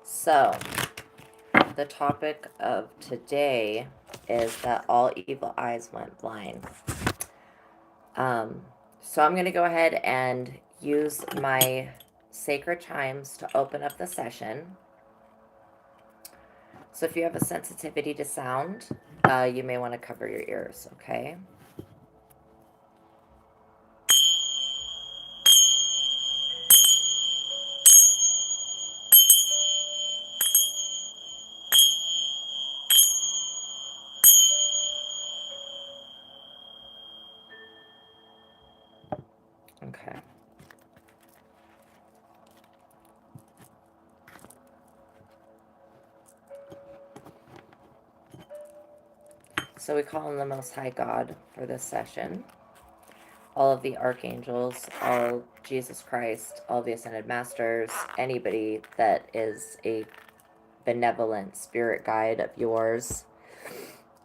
So, the topic of today is that all evil eyes went blind. Um, so, I'm going to go ahead and use my sacred chimes to open up the session. So, if you have a sensitivity to sound, you may want to cover your ears, okay? Okay. So, we call on the Most High God for this session. All of the archangels, all Jesus Christ, all the ascended masters, anybody that is a benevolent spirit guide of yours,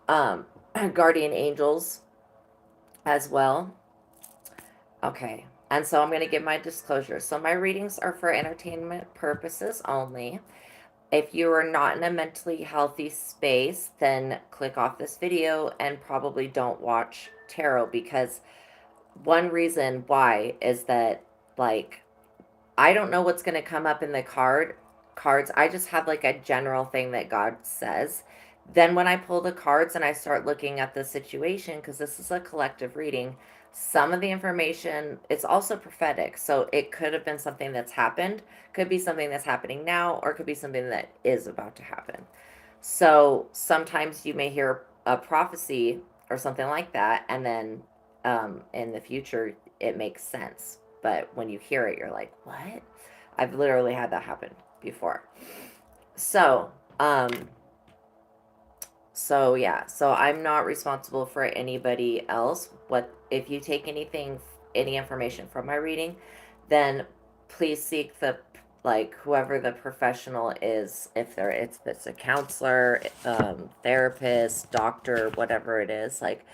um, guardian angels as well. Okay, and so I'm going to give my disclosure. So my readings are for entertainment purposes only. If you are not in a mentally healthy space, then click off this video and probably don't watch tarot, because one reason why is that, like, I don't know what's going to come up in the cards. I just have like a general thing that God says. Then when I pull the cards and I start looking at the situation, because this is a collective reading, some of the information, it's also prophetic. So it could have been something that's happened, could be something that's happening now, or could be something that is about to happen. So sometimes you may hear a prophecy or something like that, and then in the future it makes sense. But when you hear it, you're like, what? I've literally had that happen before. So, so I'm not responsible for anybody else. What if you take any information from my reading, then please seek the, like, whoever the professional is. If it's a counselor, therapist, doctor, whatever it is, like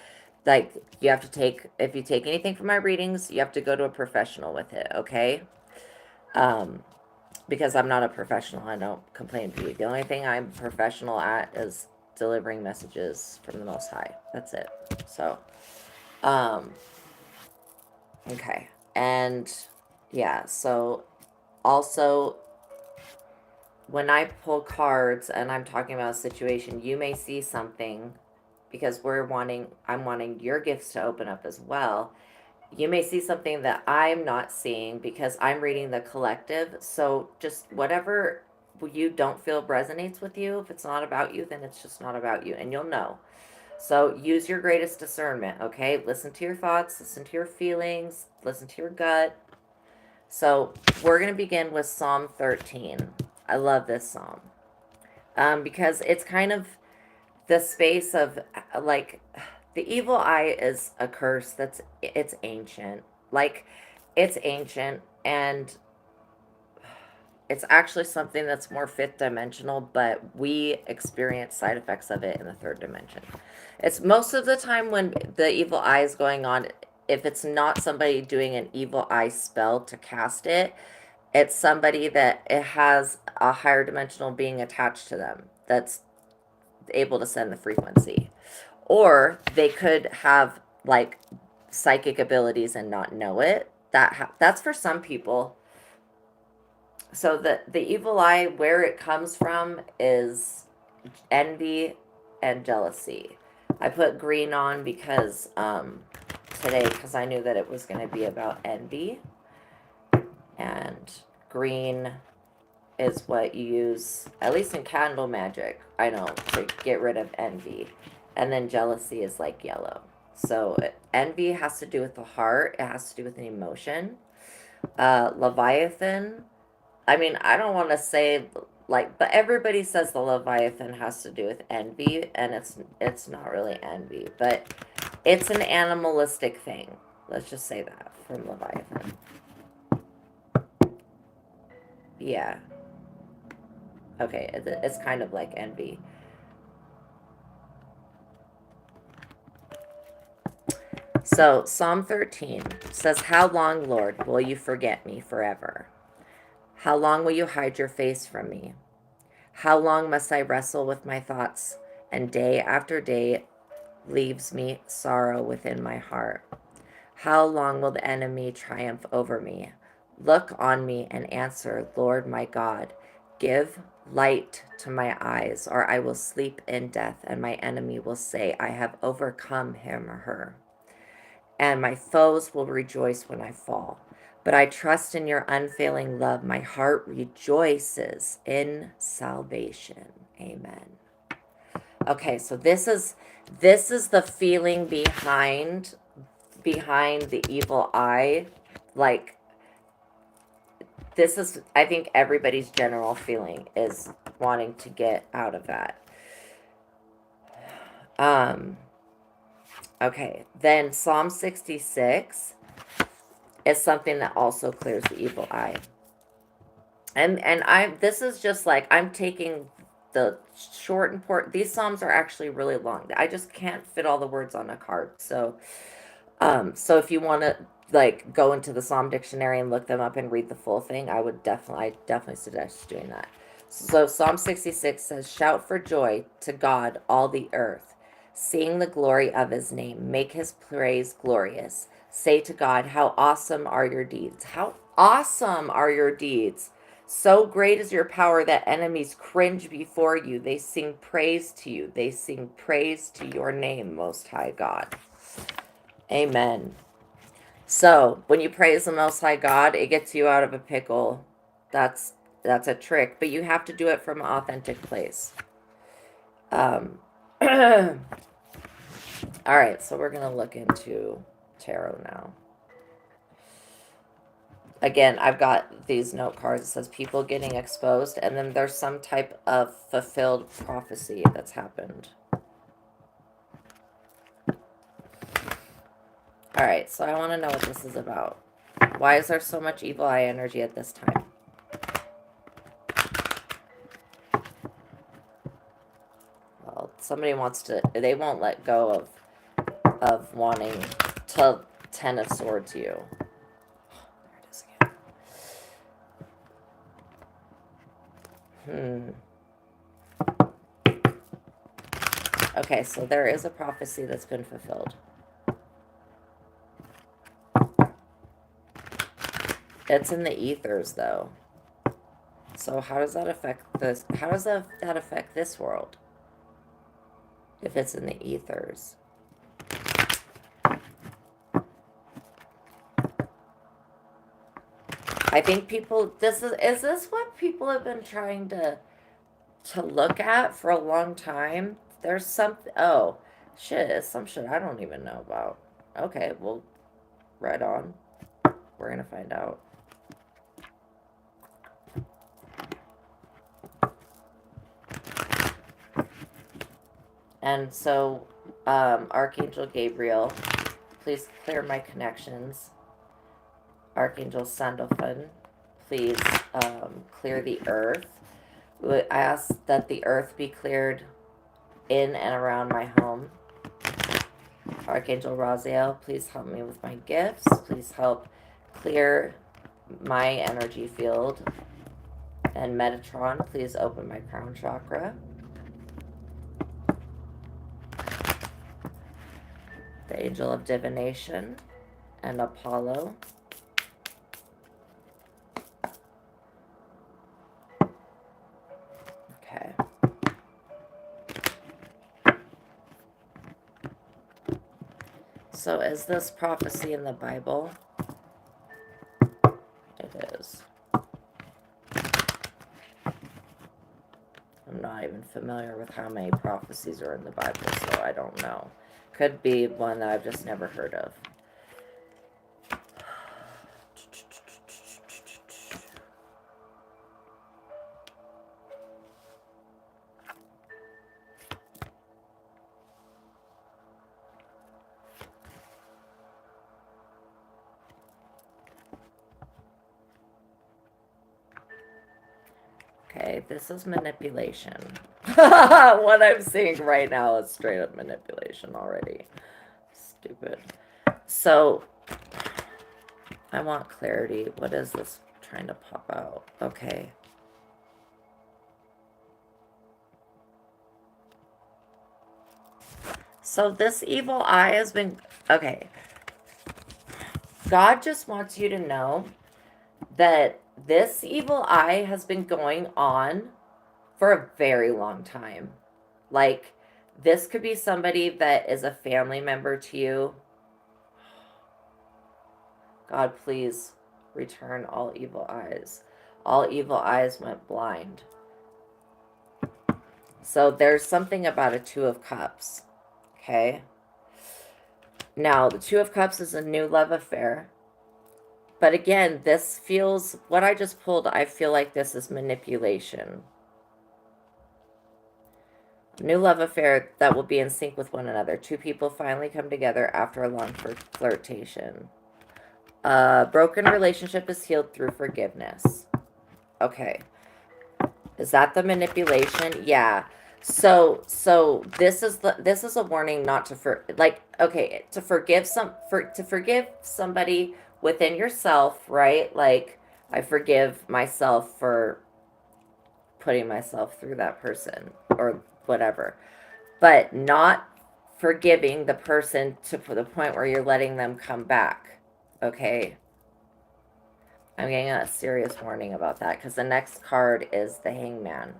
you have to take, if you take anything from my readings, you have to go to a professional with it, okay? Because I'm not a professional, I don't complain to you. The only thing I'm professional at is delivering messages from the Most High. That's it. So, okay. And yeah, so also, when I pull cards and I'm talking about a situation, you may see something, because I'm wanting your gifts to open up as well. You may see something that I'm not seeing because I'm reading the collective. So just whatever you don't feel resonates with you, if it's not about you, then it's just not about you, and you'll know. So use your greatest discernment, okay? Listen to your thoughts, listen to your feelings, listen to your gut. So we're going to begin with Psalm 13. I love this psalm, because it's kind of the space of, like, the evil eye is a curse it's ancient. Like, it's ancient, and it's actually something that's more fifth dimensional, but we experience side effects of it in the third dimension. It's most of the time when the evil eye is going on, if it's not somebody doing an evil eye spell to cast it, it's somebody that it has a higher dimensional being attached to them that's able to send the frequency. Or they could have, like, psychic abilities and not know it. That's for some people. So the evil eye, where it comes from, is envy and jealousy. I put green on because today, because I knew that it was going to be about envy, and green is what you use, at least in candle magic, I know, to get rid of envy. And then jealousy is like yellow. So envy has to do with the heart, it has to do with an emotion. Leviathan, I mean, I don't want to say, like, but everybody says the Leviathan has to do with envy, and it's not really envy, but it's an animalistic thing. Let's just say that from Leviathan. Yeah. Okay, it's kind of like envy. So, Psalm 13 says, "How long, Lord, will you forget me forever? How long will you hide your face from me? How long must I wrestle with my thoughts, and day after day leaves me sorrow within my heart? How long will the enemy triumph over me? Look on me and answer, Lord my God. Give light to my eyes, or I will sleep in death, and my enemy will say, I have overcome him or her. And my foes will rejoice when I fall. But I trust in your unfailing love. My heart rejoices in salvation. Amen. Okay, so this is the feeling behind the evil eye. Like, this is, I think, everybody's general feeling is wanting to get out of that. Okay, then Psalm 66 is something that also clears the evil eye. And I this is just like, I'm taking the short and important. These psalms are actually really long. I just can't fit all the words on a card. So if you want to like go into the Psalm dictionary and look them up and read the full thing, I definitely suggest doing that. So Psalm 66 says, "Shout for joy to God, all the earth. Sing the glory of his name. Make his praise glorious. Say to God, how awesome are your deeds. How awesome are your deeds. So great is your power that enemies cringe before you. They sing praise to you. They sing praise to your name, Most High God." Amen. So when you praise the Most High God, it gets you out of a pickle. That's a trick, but you have to do it from an authentic place. All right, so we're gonna look into tarot now. Again, I've got these note cards. It says people getting exposed, and then there's some type of fulfilled prophecy that's happened. All right, so I want to know what this is about. Why is there so much evil eye energy at this time? Well, somebody wants to, they won't let go of wanting to Ten of Swords you. There it is again. Okay, so there is a prophecy that's been fulfilled. It's in the ethers, though. So how does that affect this? How does that affect this world? If it's in the ethers. I think people, is this what people have been trying to look at for a long time? There's something, oh, shit, some shit I don't even know about. Okay, well, right on. We're gonna find out. And so, Archangel Gabriel, please clear my connections. Archangel Sandalphon, please clear the earth. I ask that the earth be cleared in and around my home. Archangel Raziel, please help me with my gifts. Please help clear my energy field. And Metatron, please open my crown chakra. The Angel of Divination and Apollo. Okay. So is this prophecy in the Bible? It is. I'm not even familiar with how many prophecies are in the Bible, so I don't know. Could be one that I've just never heard of. Okay, this is manipulation. What I'm seeing right now is straight up manipulation already. Stupid. So, I want clarity. What is this trying to pop out? Okay. So this evil eye has been... Okay. God just wants you to know that this evil eye has been going on for a very long time. Like, this could be somebody that is a family member to you. God, please return all evil eyes. All evil eyes went blind. So there's something about a Two of Cups. Okay. Now, the Two of Cups is a new love affair. But again, this feels, what I just pulled, I feel like this is manipulation. New love affair that will be in sync with one another. Two people finally come together after a long flirtation. Broken relationship is healed through forgiveness. Okay. Is that the manipulation? Yeah. So this is a warning not to to forgive somebody within yourself, right? Like, I forgive myself for putting myself through that person or whatever. But not forgiving the person to the point where you're letting them come back. Okay? I'm getting a serious warning about that because the next card is the Hangman.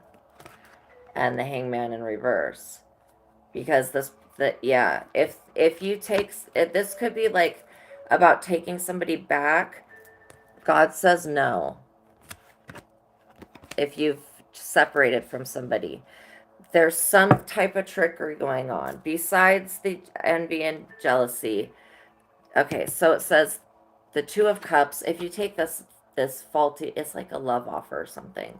And the Hangman in reverse. Because if you take, this could be like about taking somebody back. God says no. If you've separated from somebody, there's some type of trickery going on besides the envy and jealousy. Okay, so it says the Two of Cups. If you take this faulty, it's like a love offer or something.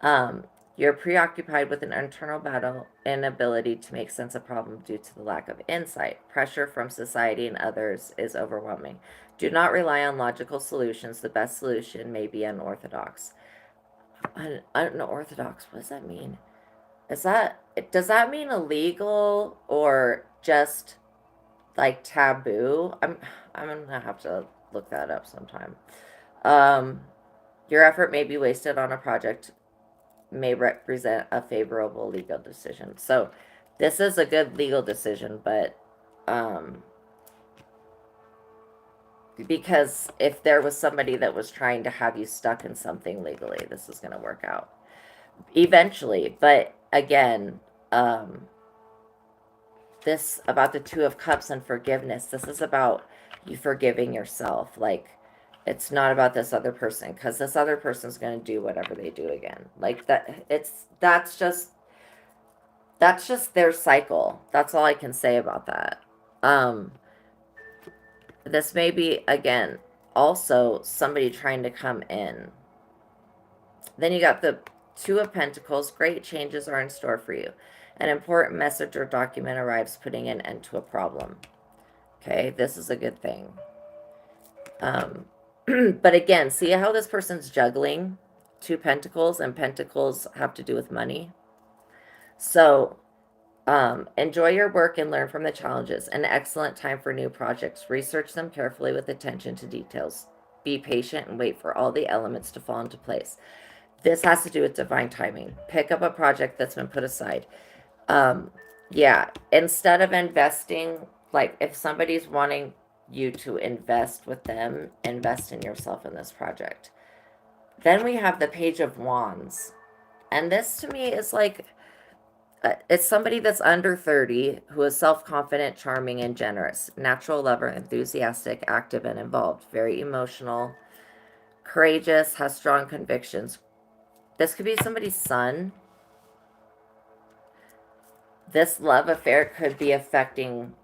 Um, you're preoccupied with an internal battle, inability to make sense of problem due to the lack of insight. Pressure from society and others is overwhelming. Do not rely on logical solutions. The best solution may be unorthodox. Unorthodox, what does that mean? Does that mean illegal or just like taboo? I'm gonna have to look that up sometime. Um, your effort may be wasted on a project may represent a favorable legal decision. So this is a good legal decision, but because if there was somebody that was trying to have you stuck in something legally, this is going to work out eventually. But again, this about the Two of Cups and forgiveness, this is about you forgiving yourself. Like, it's not about this other person, because this other person's going to do whatever they do again. Like, that's just their cycle. That's all I can say about that. Um, this may be, again, also somebody trying to come in. Then you got the Two of Pentacles. Great changes are in store for you. An important message or document arrives, putting an end to a problem. Okay, this is a good thing. But again, see how this person's juggling Two Pentacles, and Pentacles have to do with money. So enjoy your work and learn from the challenges. An excellent time for new projects. Research them carefully with attention to details. Be patient and wait for all the elements to fall into place. This has to do with divine timing. Pick up a project that's been put aside. Yeah, instead of investing, like if somebody's wanting you to invest with them, invest in yourself in this project. Then we have the Page of Wands. And this to me is like, it's somebody that's under 30 who is self-confident, charming, and generous. Natural lover, enthusiastic, active, and involved. Very emotional, courageous, has strong convictions. This could be somebody's son. This love affair could be affecting...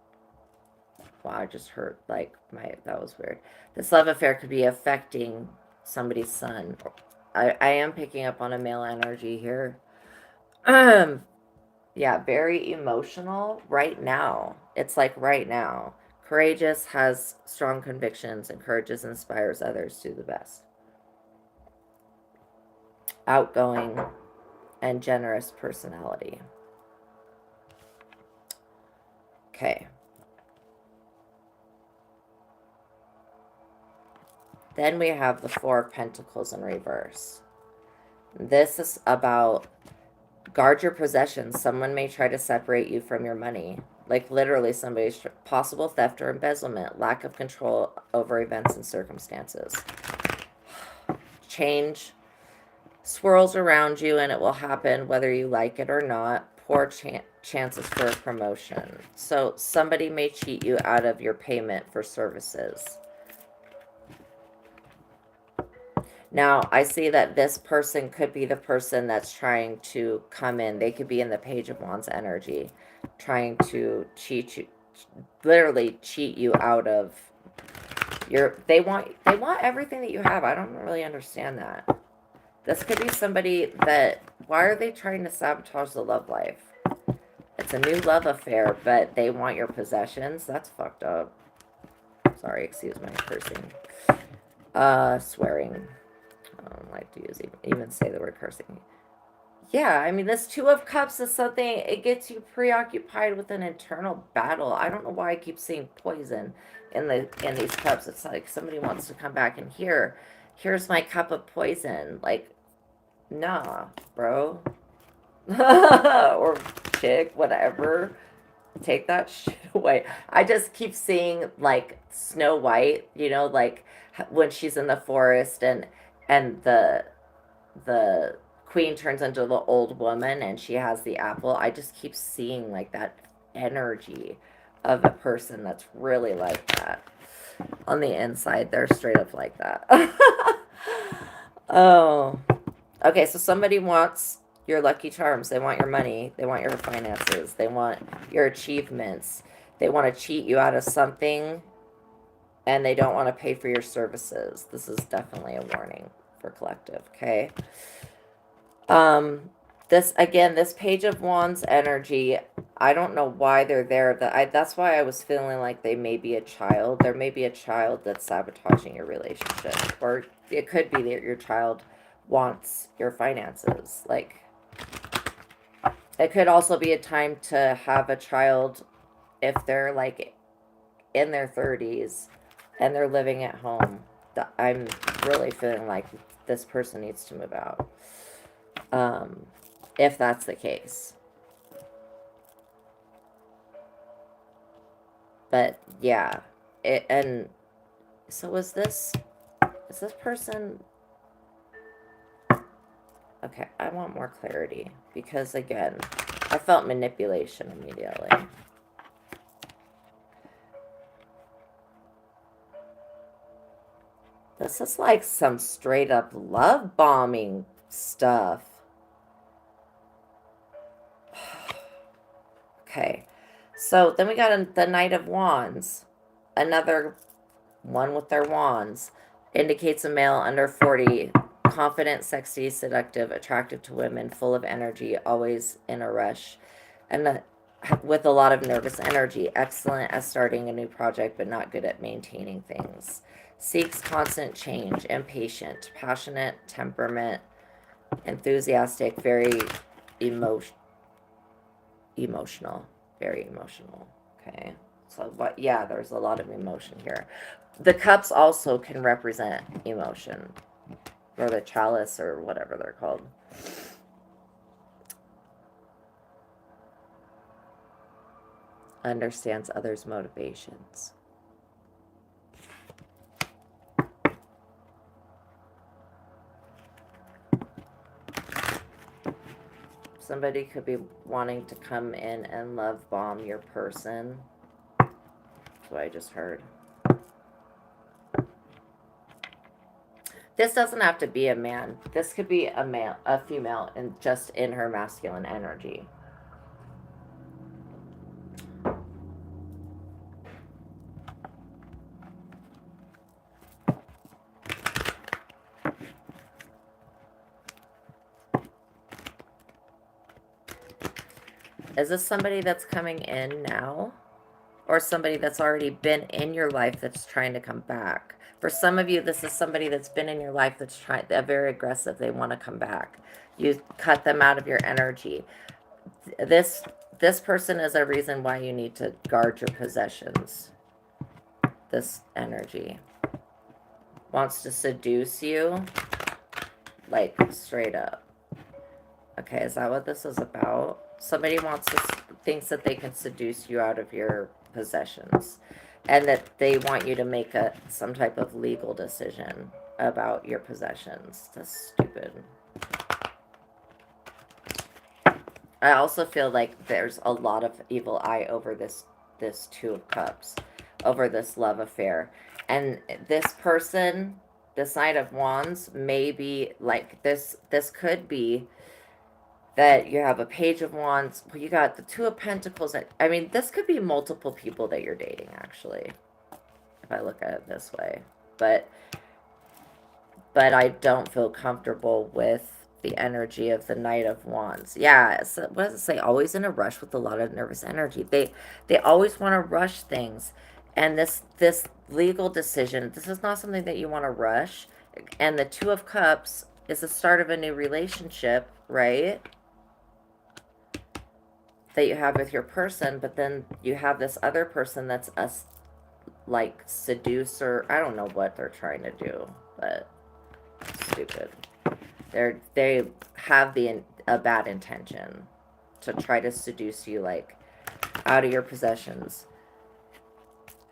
Wow, I just heard, like, that was weird. This love affair could be affecting somebody's son. I am picking up on a male energy here. Yeah, very emotional right now. It's like right now. Courageous, has strong convictions, encourages, inspires others to the best. Outgoing and generous personality. Okay. Then we have the Four of Pentacles in reverse. This is about guard your possessions. Someone may try to separate you from your money. Like literally somebody's possible theft or embezzlement, lack of control over events and circumstances. Change swirls around you and it will happen whether you like it or not. Poor chances for a promotion. So somebody may cheat you out of your payment for services. Now, I see that this person could be the person that's trying to come in. They could be in the Page of Wands energy, trying to cheat you, literally cheat you out of your, they want everything that you have. I don't really understand that. This could be somebody that, why are they trying to sabotage the love life? It's a new love affair, but they want your possessions. That's fucked up. Sorry, excuse my cursing. Swearing. I don't like to even say the word cursing. Yeah, I mean, this Two of Cups is something, it gets you preoccupied with an internal battle. I don't know why I keep seeing poison in these cups. It's like somebody wants to come back and here's my cup of poison. Like, nah, bro. Or chick, whatever. Take that shit away. I just keep seeing like Snow White, you know, like when she's in the forest and the queen turns into the old woman and she has the apple. I just keep seeing like that energy of a person that's really like that. On the inside, they're straight up like that. Oh. Okay, so somebody wants your lucky charms. They want your money. They want your finances. They want your achievements. They want to cheat you out of something and they don't want to pay for your services. This is definitely a warning for collective, okay? This again, this Page of Wands energy, I don't know why they're there. That's why I was feeling like they may be a child. There may be a child that's sabotaging your relationship, or it could be that your child wants your finances. Like, it could also be a time to have a child if they're like in their 30s and they're living at home. I'm really feeling like this person needs to move out. If that's the case. But yeah, and so is this person, okay, I want more clarity because again, I felt manipulation immediately. This is like some straight up love bombing stuff. Okay, so then we got the Knight of Wands, another one with their wands. Indicates a male under 40, confident, sexy, seductive, attractive to women, full of energy, always in a rush, and with a lot of nervous energy. Excellent at starting a new project, but not good at maintaining things. Seeks constant change, impatient, passionate, temperament, enthusiastic, very emotional, very emotional. Okay. So, but yeah, there's a lot of emotion here. The cups also can represent emotion, or the chalice, or whatever they're called. Understands others' motivations. Somebody could be wanting to come in and love bomb your person. That's what I just heard. This doesn't have to be a man. This could be a female, and just in her masculine energy. Is this somebody that's coming in now? Or somebody that's already been in your life that's trying to come back? For some of you, this is somebody that's been in your life that's they're very aggressive. They want to come back. You cut them out of your energy. This person is a reason why you need to guard your possessions. This energy wants to seduce you. Like, straight up. Okay, is that what this is about? Somebody thinks that they can seduce you out of your possessions. And that they want you to make some type of legal decision about your possessions. That's stupid. I also feel like there's a lot of evil eye over this Two of Cups, over this love affair. And this person, this Knight of Wands, may be like this could be that you have a Page of Wands, you got the Two of Pentacles. I mean, this could be multiple people that you're dating, actually, if I look at it this way. But I don't feel comfortable with the energy of the Knight of Wands. Yeah, so what does it say? Always in a rush with a lot of nervous energy. They always want to rush things. And this legal decision, this is not something that you want to rush. And the Two of Cups is the start of a new relationship, right? That you have with your person, but then you have this other person that's like seducer. I don't know what they're trying to do, but stupid. They have a bad intention to try to seduce you, like, out of your possessions.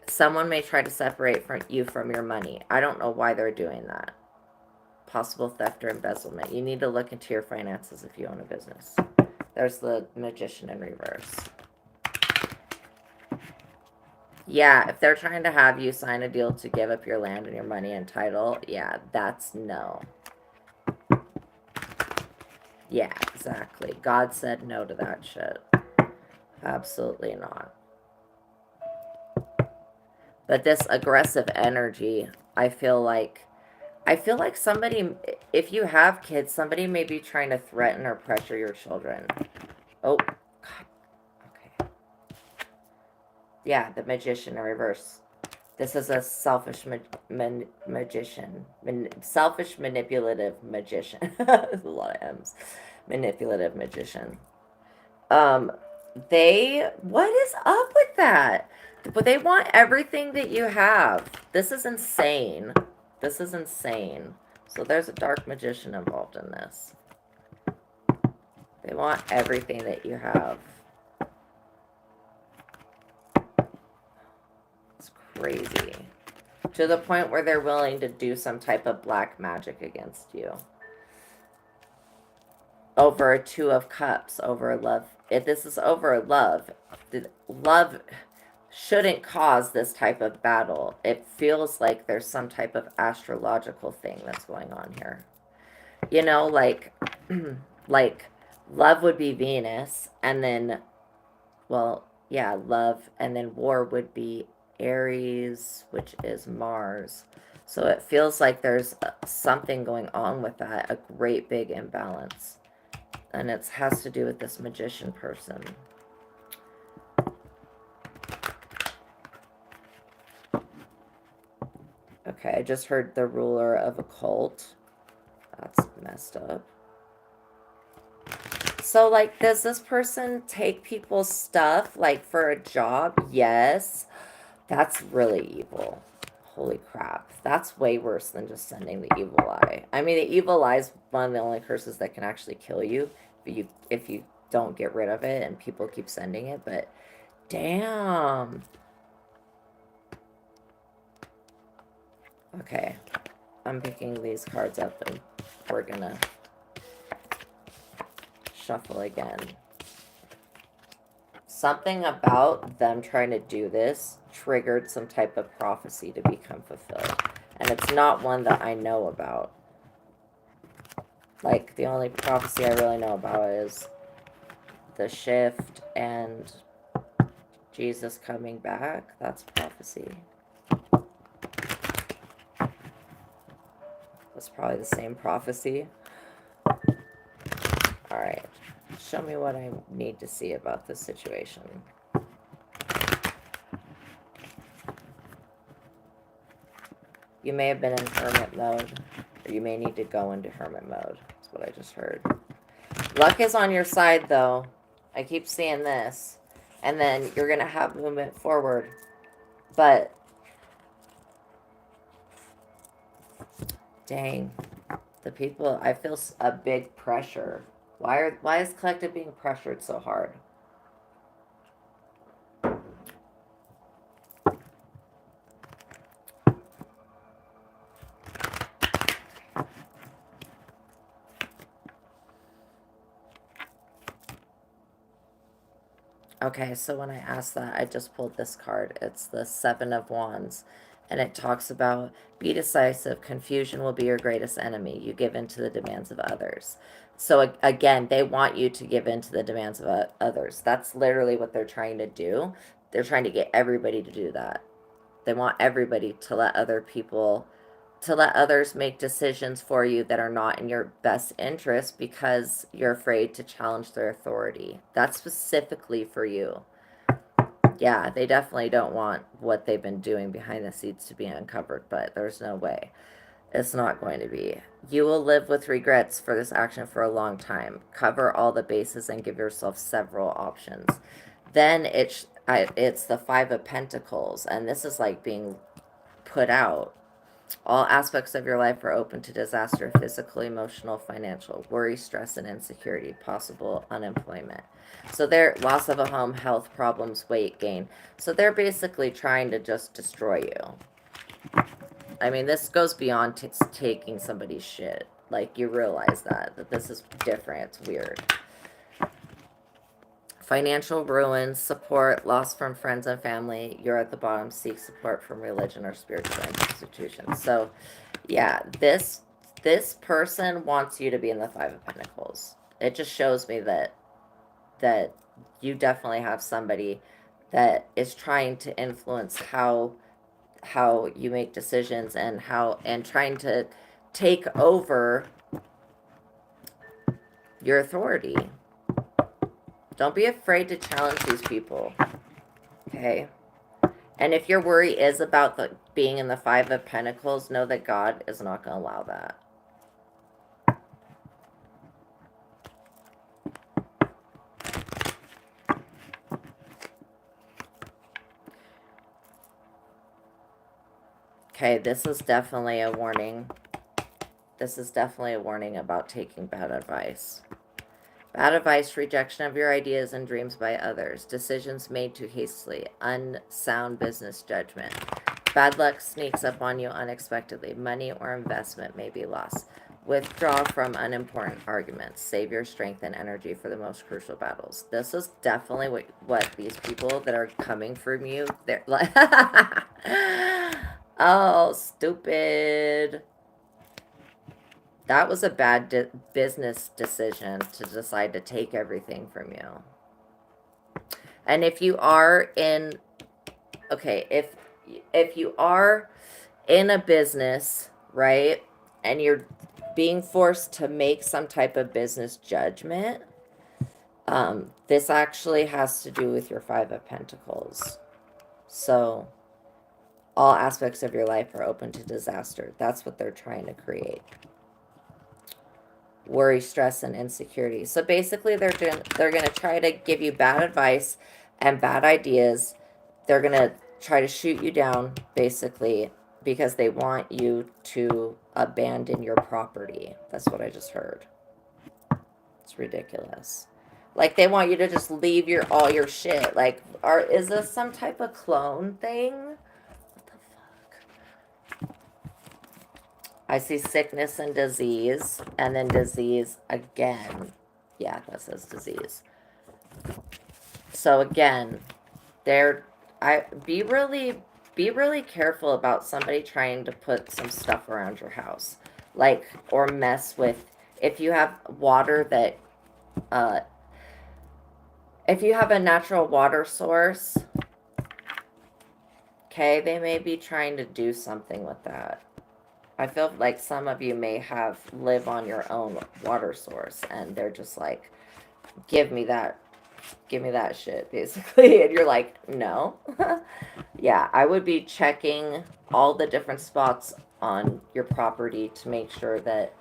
Someone may try to separate you from your money. I don't know why they're doing that. Possible theft or embezzlement. You need to look into your finances if you own a business. There's the Magician in reverse. Yeah, if they're trying to have you sign a deal to give up your land and your money and title, yeah, that's no. Yeah, exactly. God said no to that shit. Absolutely not. But this aggressive energy, I feel like somebody, if you have kids, somebody may be trying to threaten or pressure your children. Oh, God. Okay. Yeah, the Magician in reverse. This is a selfish magician. Selfish, manipulative magician. There's a lot of M's. Manipulative magician. What is up with that? But they want everything that you have. This is insane. This is insane. So there's a dark magician involved in this. They want everything that you have. It's crazy. To the point where they're willing to do some type of black magic against you. Over a Two of Cups, over love. If this is over love, love shouldn't cause this type of battle. It feels like there's some type of astrological thing that's going on here. You know, like, like love would be Venus, and then, well, yeah, love, and then war would be Aries, which is Mars. So it feels like there's something going on with that, a great big imbalance. And it has to do with this magician person. Okay, I just heard the ruler of a cult. That's messed up. So, like, does this person take people's stuff, like, for a job? Yes. That's really evil. Holy crap. That's way worse than just sending the evil eye. I mean, the evil eye is one of the only curses that can actually kill you if you don't get rid of it and people keep sending it, but damn. Okay. I'm picking these cards up and we're gonna shuffle again. Something about them trying to do this triggered some type of prophecy to become fulfilled. And it's not one that I know about. Like, the only prophecy I really know about is the shift and Jesus coming back. That's prophecy. That's probably the same prophecy. Alright. Show me what I need to see about this situation. You may have been in hermit mode, or you may need to go into hermit mode. That's what I just heard. Luck is on your side, though. I keep seeing this. And then you're going to have movement forward. But, dang. The people, I feel a big pressure. Why is collective being pressured so hard? Okay, so when I asked that, I just pulled this card. It's the Seven of Wands, and it talks about be decisive. Confusion will be your greatest enemy. You give in to the demands of others. So again, they want you to give in to the demands of others. That's literally what they're trying to do. They're trying to get everybody to do that. They want everybody to let others make decisions for you that are not in your best interest because you're afraid to challenge their authority. That's specifically for you. Yeah, they definitely don't want what they've been doing behind the scenes to be uncovered, but there's no way. It's not going to be. You will live with regrets for this action for a long time. Cover all the bases and give yourself several options. Then it's the Five of Pentacles, and this is like being put out. All aspects of your life are open to disaster: physical, emotional, financial, worry, stress, and insecurity, possible unemployment. So they're loss of a home, health problems, weight gain. So they're basically trying to just destroy you. I mean, this goes beyond taking somebody's shit. Like, you realize that this is different. It's weird. Financial ruin, support, loss from friends and family. You're at the bottom. Seek support from religion or spiritual institutions. So, yeah, this person wants you to be in the Five of Pentacles. It just shows me that you definitely have somebody that is trying to influence how you make decisions and trying to take over your authority. Don't be afraid to challenge these people. Okay? And if your worry is about being in the Five of Pentacles, know that God is not going to allow that. Okay, this is definitely a warning. This is definitely a warning about taking bad advice. Bad advice, rejection of your ideas and dreams by others, decisions made too hastily, unsound business judgment. Bad luck sneaks up on you unexpectedly. Money or investment may be lost. Withdraw from unimportant arguments. Save your strength and energy for the most crucial battles. This is definitely what these people that are coming from you, they're like, oh, stupid. That was a bad business decision to decide to take everything from you. And if you are in, okay, if you are in a business, right, and you're being forced to make some type of business judgment, this actually has to do with your Five of Pentacles. So all aspects of your life are open to disaster. That's what they're trying to create. Worry, stress, and insecurity. So basically they're going to try to give you bad advice and bad ideas. They're going to try to shoot you down, basically, because they want you to abandon your property. That's what I just heard. It's ridiculous. Like, they want you to just leave all your shit. Like, is this some type of clone thing? What the fuck? I see sickness and disease, and then disease again. Yeah, that says disease. So again, be really careful about somebody trying to put some stuff around your house, like, or mess with. If you have water that, if you have a natural water source, okay, they may be trying to do something with that. I feel like some of you may live on your own water source, and they're just like, give me that shit, basically. And you're like, no. Yeah, I would be checking all the different spots on your property to make sure that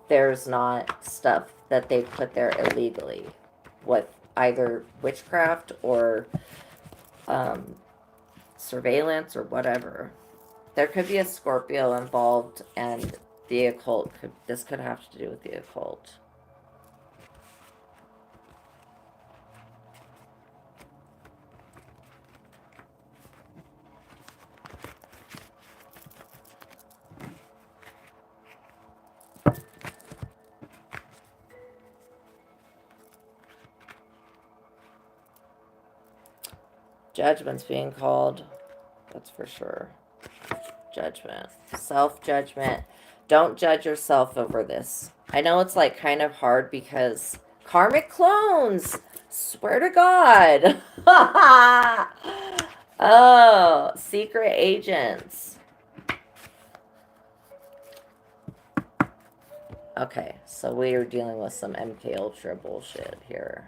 there's not stuff that they've put there illegally with either witchcraft or surveillance or whatever. There could be a Scorpio involved, and The occult. This could have to do with the occult. Judgment's being called. That's for sure. Judgment. Self-judgment. Don't judge yourself over this. I know it's like kind of hard because karmic clones. Swear to God. Oh, secret agents. Okay, so we are dealing with some MK Ultra bullshit here.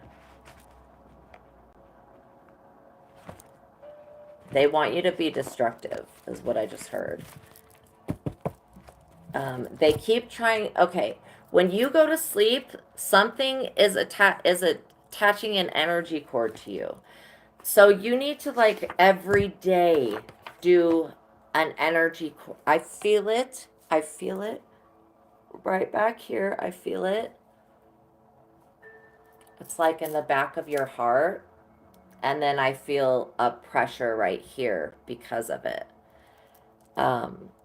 They want you to be destructive, is what I just heard. They keep trying. Okay, when you go to sleep, something is attaching an energy cord to you. So you need to like every day do an energy cord. I feel it. I feel it right back here. I feel it. It's like in the back of your heart. And then I feel a pressure right here because of it.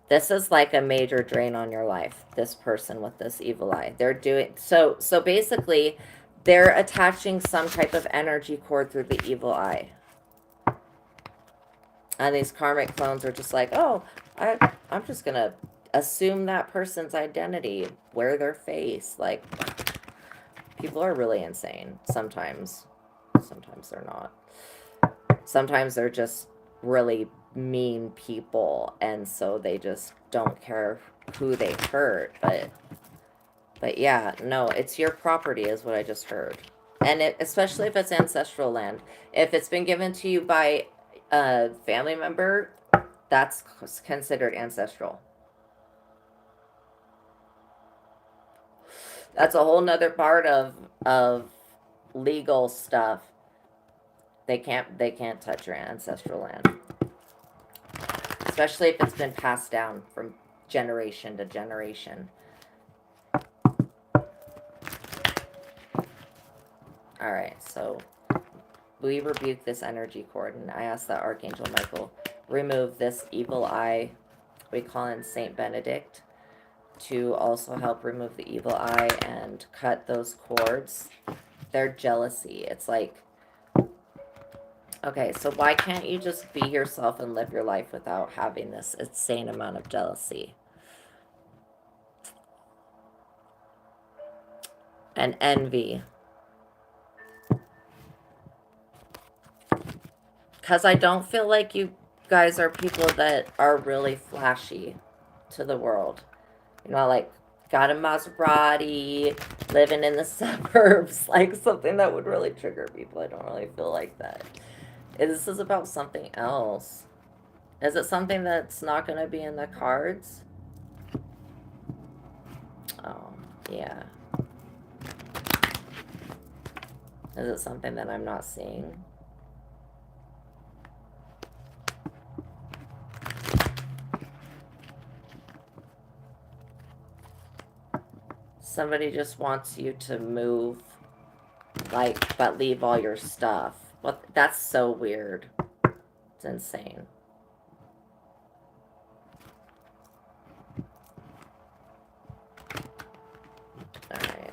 This is like a major drain on your life. This person with this evil eye, they're doing so. So basically, they're attaching some type of energy cord through the evil eye, and these karmic clones are just like, oh, I'm just gonna assume that person's identity, wear their face. Like, people are really insane sometimes. Sometimes they're not. Sometimes they're just really mean people, and so they just don't care who they hurt. But yeah, no, it's your property is what I just heard. And especially if it's ancestral land. If it's been given to you by a family member, that's considered ancestral. That's a whole nother part of legal stuff. They can't touch your ancestral land. Especially if it's been passed down from generation to generation. Alright, so we rebuke this energy cord, and I ask that Archangel Michael remove this evil eye. We call in Saint Benedict to also help remove the evil eye and cut those cords. Their jealousy. It's like, okay, so why can't you just be yourself and live your life without having this insane amount of jealousy? And envy. Because I don't feel like you guys are people that are really flashy to the world. You know, like, got a Maserati, living in the suburbs, like something that would really trigger people. I don't really feel like that. This is about something else. Is it something that's not going to be in the cards? Oh, yeah. Is it something that I'm not seeing? Somebody just wants you to move, like, but leave all your stuff. What? That's so weird. It's insane. Alright.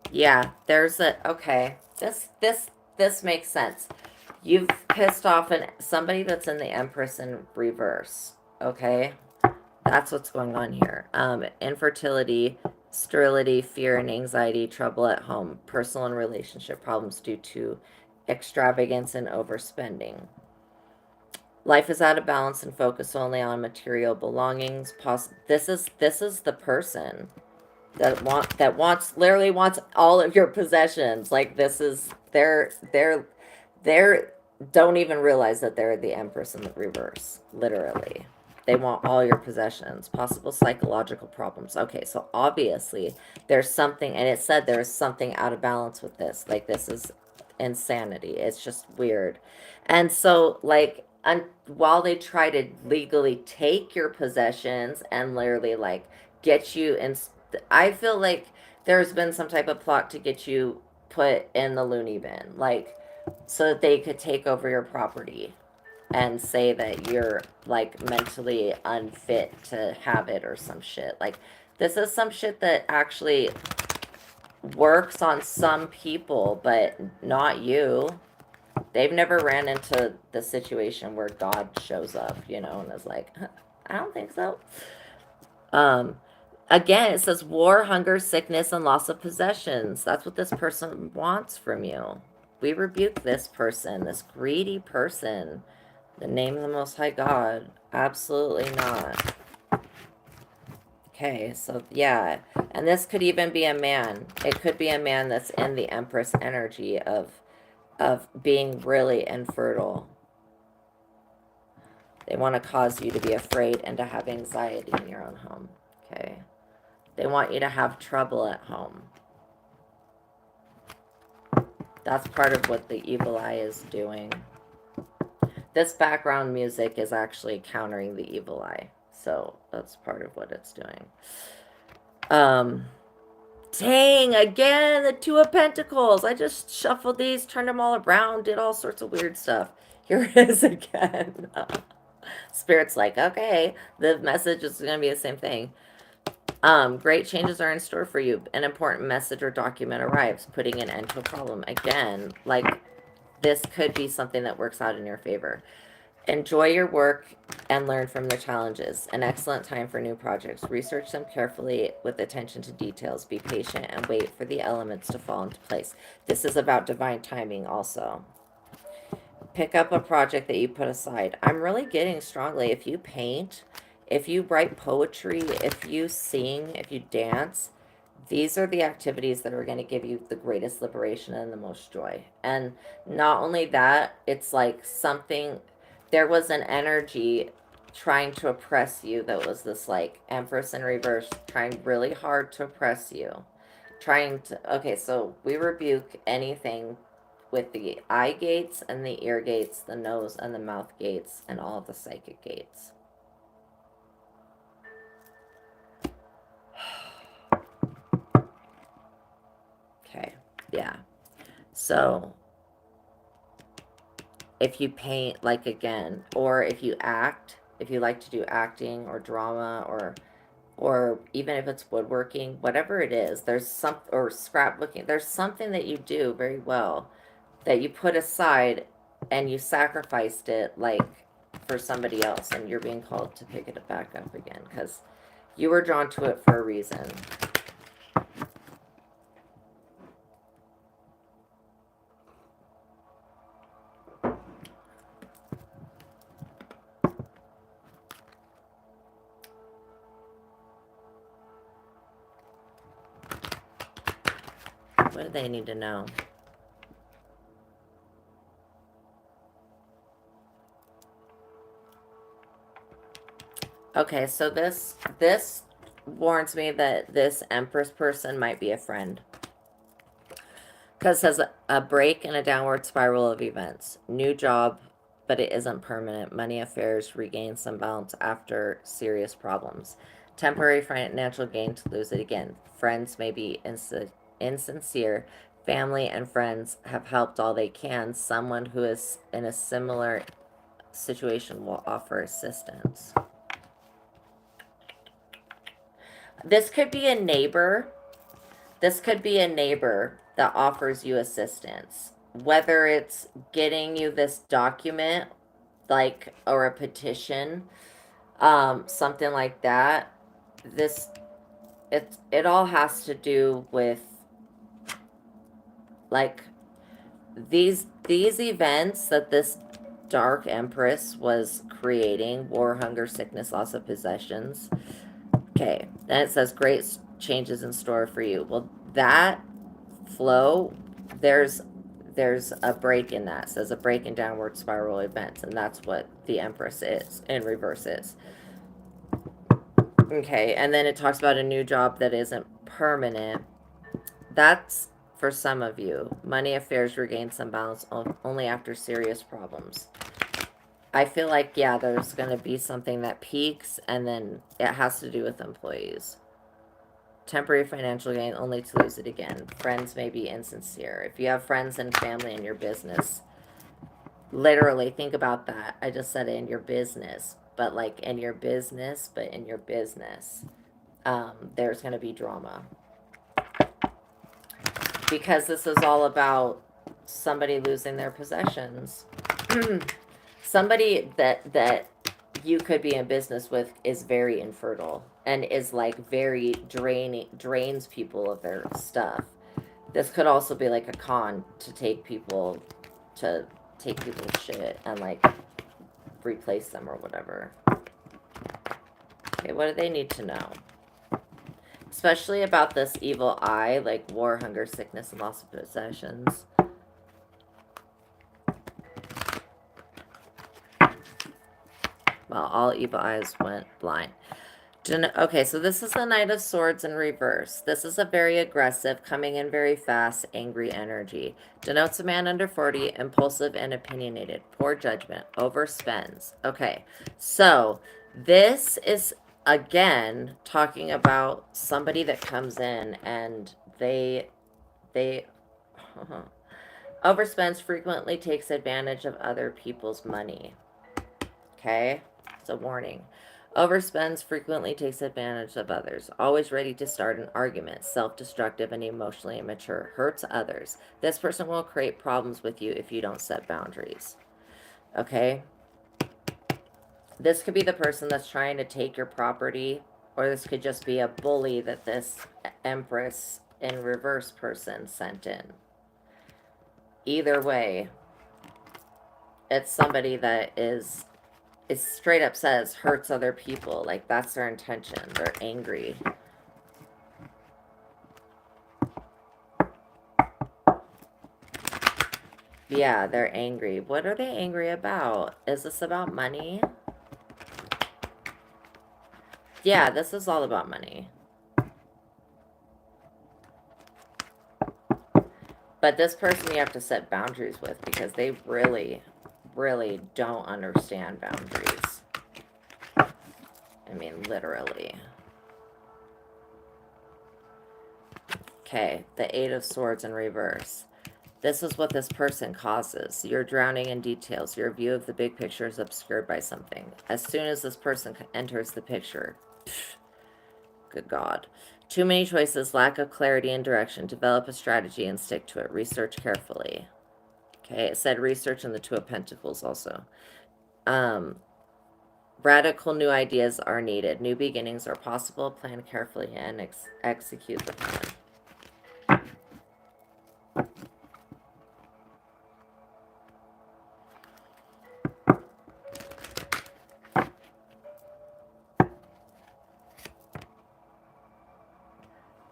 Yeah, there's a... Okay. This makes sense. You've pissed off somebody that's in the Empress in reverse. Okay? That's what's going on here. Infertility, sterility, fear and anxiety, trouble at home, personal and relationship problems due to extravagance and overspending. Life is out of balance and focused only on material belongings. This is the person that literally wants all of your possessions. Like, this is they're don't even realize that they're the Empress in the reverse. Literally. They want all your possessions. Possible psychological problems. Okay, so obviously there's something, and it said there's something out of balance with this. Like, this is insanity. It's just weird. And so, like, while they try to legally take your possessions and literally like get you in. I feel like there's been some type of plot to get you put in the loony bin, like so that they could take over your property and say that you're like mentally unfit to have it or some shit. Like this is some shit that actually works on some people, but not you. They've never ran into the situation where God shows up, you know, and is like, I don't think so. Um, Again, it says war, hunger, sickness, and loss of possessions. That's what this person wants from you. We rebuke this person, this greedy person. The name of the Most High God. Absolutely not. Okay, so yeah. And this could even be a man. It could be a man that's in the Empress energy of being really infertile. They want to cause you to be afraid and to have anxiety in your own home. Okay. They want you to have trouble at home. That's part of what the evil eye is doing. This background music is actually countering the evil eye. So that's part of what it's doing. Dang, again, the Two of Pentacles. I just shuffled these, turned them all around, did all sorts of weird stuff. Here it is again. Spirit's like, okay, the message is going to be the same thing. Great changes are in store for you. An important message or document arrives, putting an end to a problem. Again, like, this could be something that works out in your favor. Enjoy your work and learn from the challenges. An excellent time for new projects. Research them carefully with attention to details. Be patient and wait for the elements to fall into place. This is about divine timing also. Pick up a project that you put aside. I'm really getting strongly, if you paint, if you write poetry, if you sing, if you dance, these are the activities that are going to give you the greatest liberation and the most joy. And not only that, it's like something, there was an energy trying to oppress you that was this like Empress in reverse, trying really hard to oppress you. Trying to, okay, so we rebuke anything with the eye gates and the ear gates, the nose and the mouth gates, and all of the psychic gates. Okay, yeah. So if you paint, like, again, or if you act, if you like to do acting or drama or even if it's woodworking, whatever it is, there's some, or scrapbooking, there's something that you do very well that you put aside and you sacrificed it, like, for somebody else, and you're being called to pick it back up again because you were drawn to it for a reason. What do they need to know? Okay, so this warns me that this Empress person might be a friend. Because it says a break in a downward spiral of events. New job, but it isn't permanent. Money affairs regain some balance after serious problems. Temporary financial gain to lose it again. Friends may be insincere. Family and friends have helped all they can. Someone who is in a similar situation will offer assistance. This could be a neighbor. This could be a neighbor that offers you assistance. Whether it's getting you this document, like, or a petition, something like that. This, it all has to do with, like, these events that this dark Empress was creating: war, hunger, sickness, loss of possessions. Okay, then it says great changes in store for you. Well, that flow, there's a break in that. It says a break in downward spiral events, and that's what the Empress is in reverse is. Okay, and then it talks about a new job that isn't permanent. That's for some of you. Money affairs regain some balance only after serious problems. I feel like, yeah, there's going to be something that peaks, and then it has to do with employees. Temporary financial gain only to lose it again. Friends may be insincere. If you have friends and family in your business, literally think about that. I just said in your business, but like in your business, there's going to be drama. Because this is all about somebody losing their possessions. Somebody that you could be in business with is very infertile and is like very drains people of their stuff. This could also be like a con to take people's shit and like replace them or whatever. Okay, what do they need to know? Especially about this evil eye, like war, hunger, sickness, and loss of possessions. Well, all evil eyes went blind. Okay, so this is the Knight of Swords in reverse. This is a very aggressive, coming in very fast, angry energy. Denotes a man under 40, impulsive and opinionated. Poor judgment, overspends. Okay, so this is, again, talking about somebody that comes in and they overspends, frequently takes advantage of other people's money. Okay, it's a warning. Overspends, frequently takes advantage of others, always ready to start an argument, self-destructive and emotionally immature, hurts others. This person will create problems with you if you don't set boundaries. Okay? This could be the person that's trying to take your property, or this could just be a bully that this Empress in reverse person sent in. Either way, it's somebody that is, it straight up says hurts other people. Like, that's their intention. They're angry. Yeah, they're angry. What are they angry about? Is this about money? Yeah, this is all about money. But this person you have to set boundaries with because they really, really don't understand boundaries. I mean, literally. Okay, the Eight of Swords in reverse. This is what this person causes. You're drowning in details. Your view of the big picture is obscured by something. As soon as this person enters the picture, good God. Too many choices, lack of clarity and direction. Develop a strategy and stick to it. Research carefully. Okay, it said research in the Two of Pentacles also. Radical new ideas are needed. New beginnings are possible. Plan carefully and execute the plan.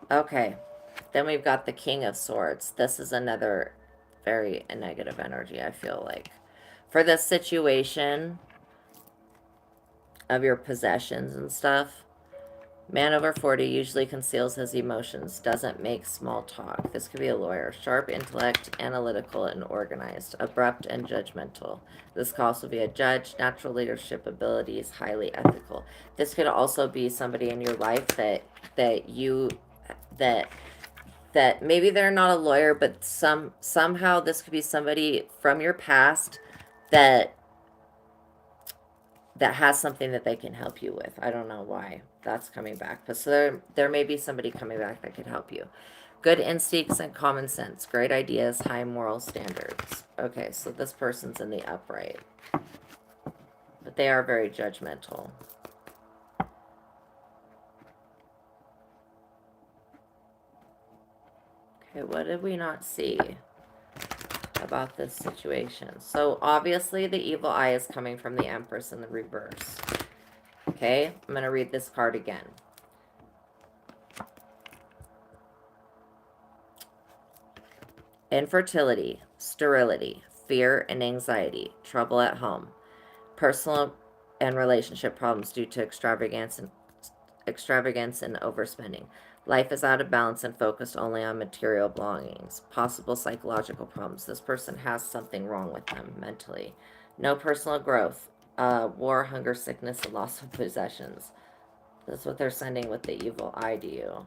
Okay, then we've got the King of Swords. This is another very negative energy, I feel like. For this situation of your possessions and stuff, man over 40 usually conceals his emotions, doesn't make small talk. This could be a lawyer. Sharp intellect, analytical and organized, abrupt and judgmental. This could also be a judge, natural leadership abilities, highly ethical. This could also be somebody in your life that maybe they're not a lawyer, but somehow this could be somebody from your past that has something that they can help you with. I don't know why that's coming back, but so there may be somebody coming back that could help you. Good instincts and common sense, great ideas, high moral standards. Okay, so this person's in the upright, but they are very judgmental. Okay, what did we not see about this situation? So obviously the evil eye is coming from the Empress in the reverse. Okay, I'm going to read this card again. Infertility, sterility, fear and anxiety, trouble at home, personal and relationship problems due to extravagance and overspending. Life is out of balance and focused only on material belongings. Possible psychological problems. This person has something wrong with them mentally. No personal growth. War, hunger, sickness, and loss of possessions. That's what they're sending with the evil eye to you.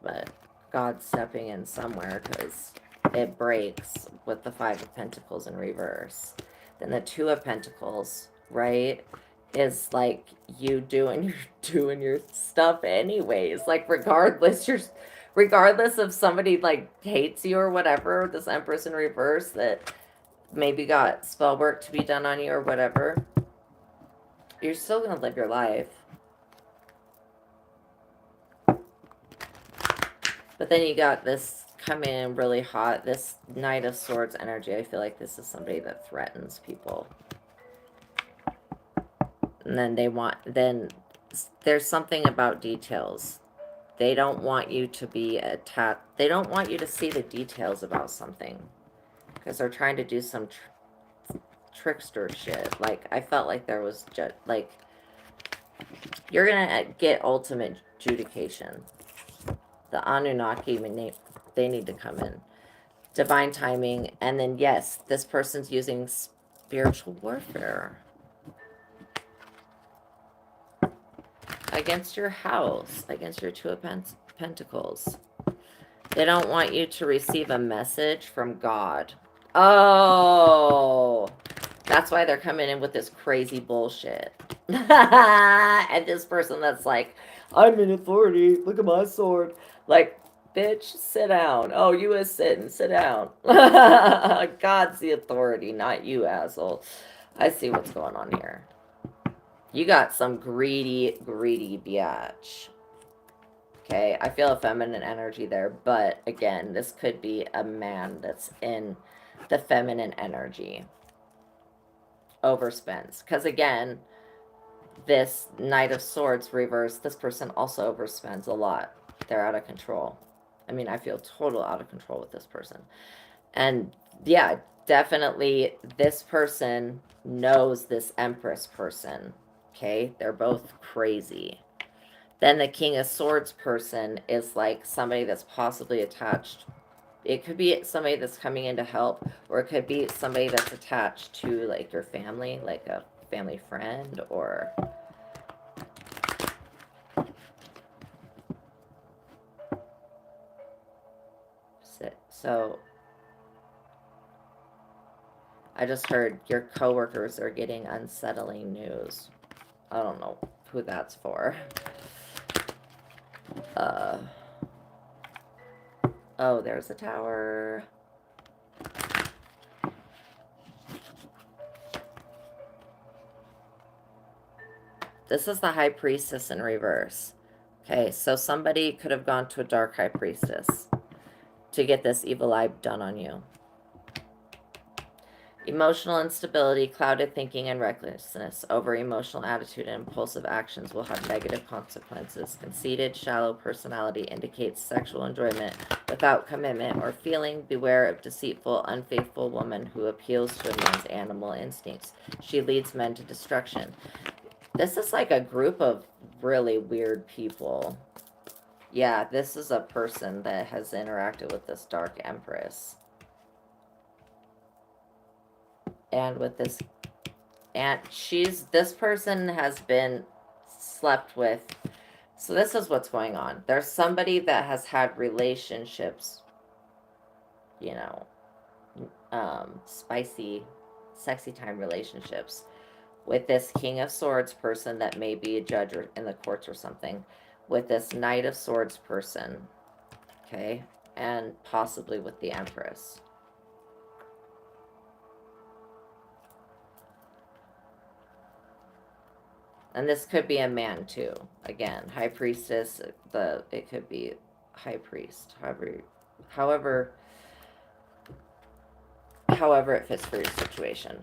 But God's stepping in somewhere because it breaks with the Five of Pentacles in reverse. Then the Two of Pentacles, right, is like you doing your stuff anyways. Like regardless if somebody like hates you or whatever, this Empress in reverse that maybe got spell work to be done on you or whatever, you're still gonna live your life. But then you got this coming in really hot, this Knight of Swords energy. I feel like this is somebody that threatens people. And then there's something about details. They don't want you to be attached. They don't want you to see the details about something. Because they're trying to do some trickster shit. Like, I felt like there was just, like, you're going to get ultimate adjudication. The Anunnaki, they need to come in. Divine timing, and then yes, this person's using spiritual warfare against your house, against your Two of Pentacles. They don't want you to receive a message from God. Oh, that's why they're coming in with this crazy bullshit. And this person that's like, I'm in authority, look at my sword. Like, bitch, sit down. Oh, you was sitting, sit down. God's the authority, not you, asshole. I see what's going on here. You got some greedy biatch. Okay, I feel a feminine energy there, but again, this could be a man that's in the feminine energy. Overspends. Because again, this Knight of Swords reverse, this person also overspends a lot. They're out of control. I mean, I feel total out of control with this person. And yeah, definitely this person knows this Empress person. Okay, they're both crazy. Then the King of Swords person is like somebody that's possibly attached. It could be somebody that's coming in to help, or it could be somebody that's attached to like your family, like a family friend, or so I just heard your coworkers are getting unsettling news. I don't know who that's for. Oh, there's a tower. This is the High Priestess in reverse. Okay, so somebody could have gone to a Dark High Priestess to get this evil eye done on you. Emotional instability, clouded thinking, and recklessness over emotional attitude and impulsive actions will have negative consequences. Conceited, shallow personality indicates sexual enjoyment without commitment or feeling. Beware of deceitful, unfaithful woman who appeals to a man's animal instincts. She leads men to destruction. This is like a group of really weird people. Yeah, this is a person that has interacted with this Dark Empress. And with this, and this person has been slept with. So this is what's going on. There's somebody that has had relationships, you know, spicy, sexy time relationships with this King of Swords person that may be a judge or in the courts or something, with this Knight of Swords person, okay, and possibly with the Empress. And this could be a man too. Again, High Priestess, it could be High Priest. However it fits for your situation.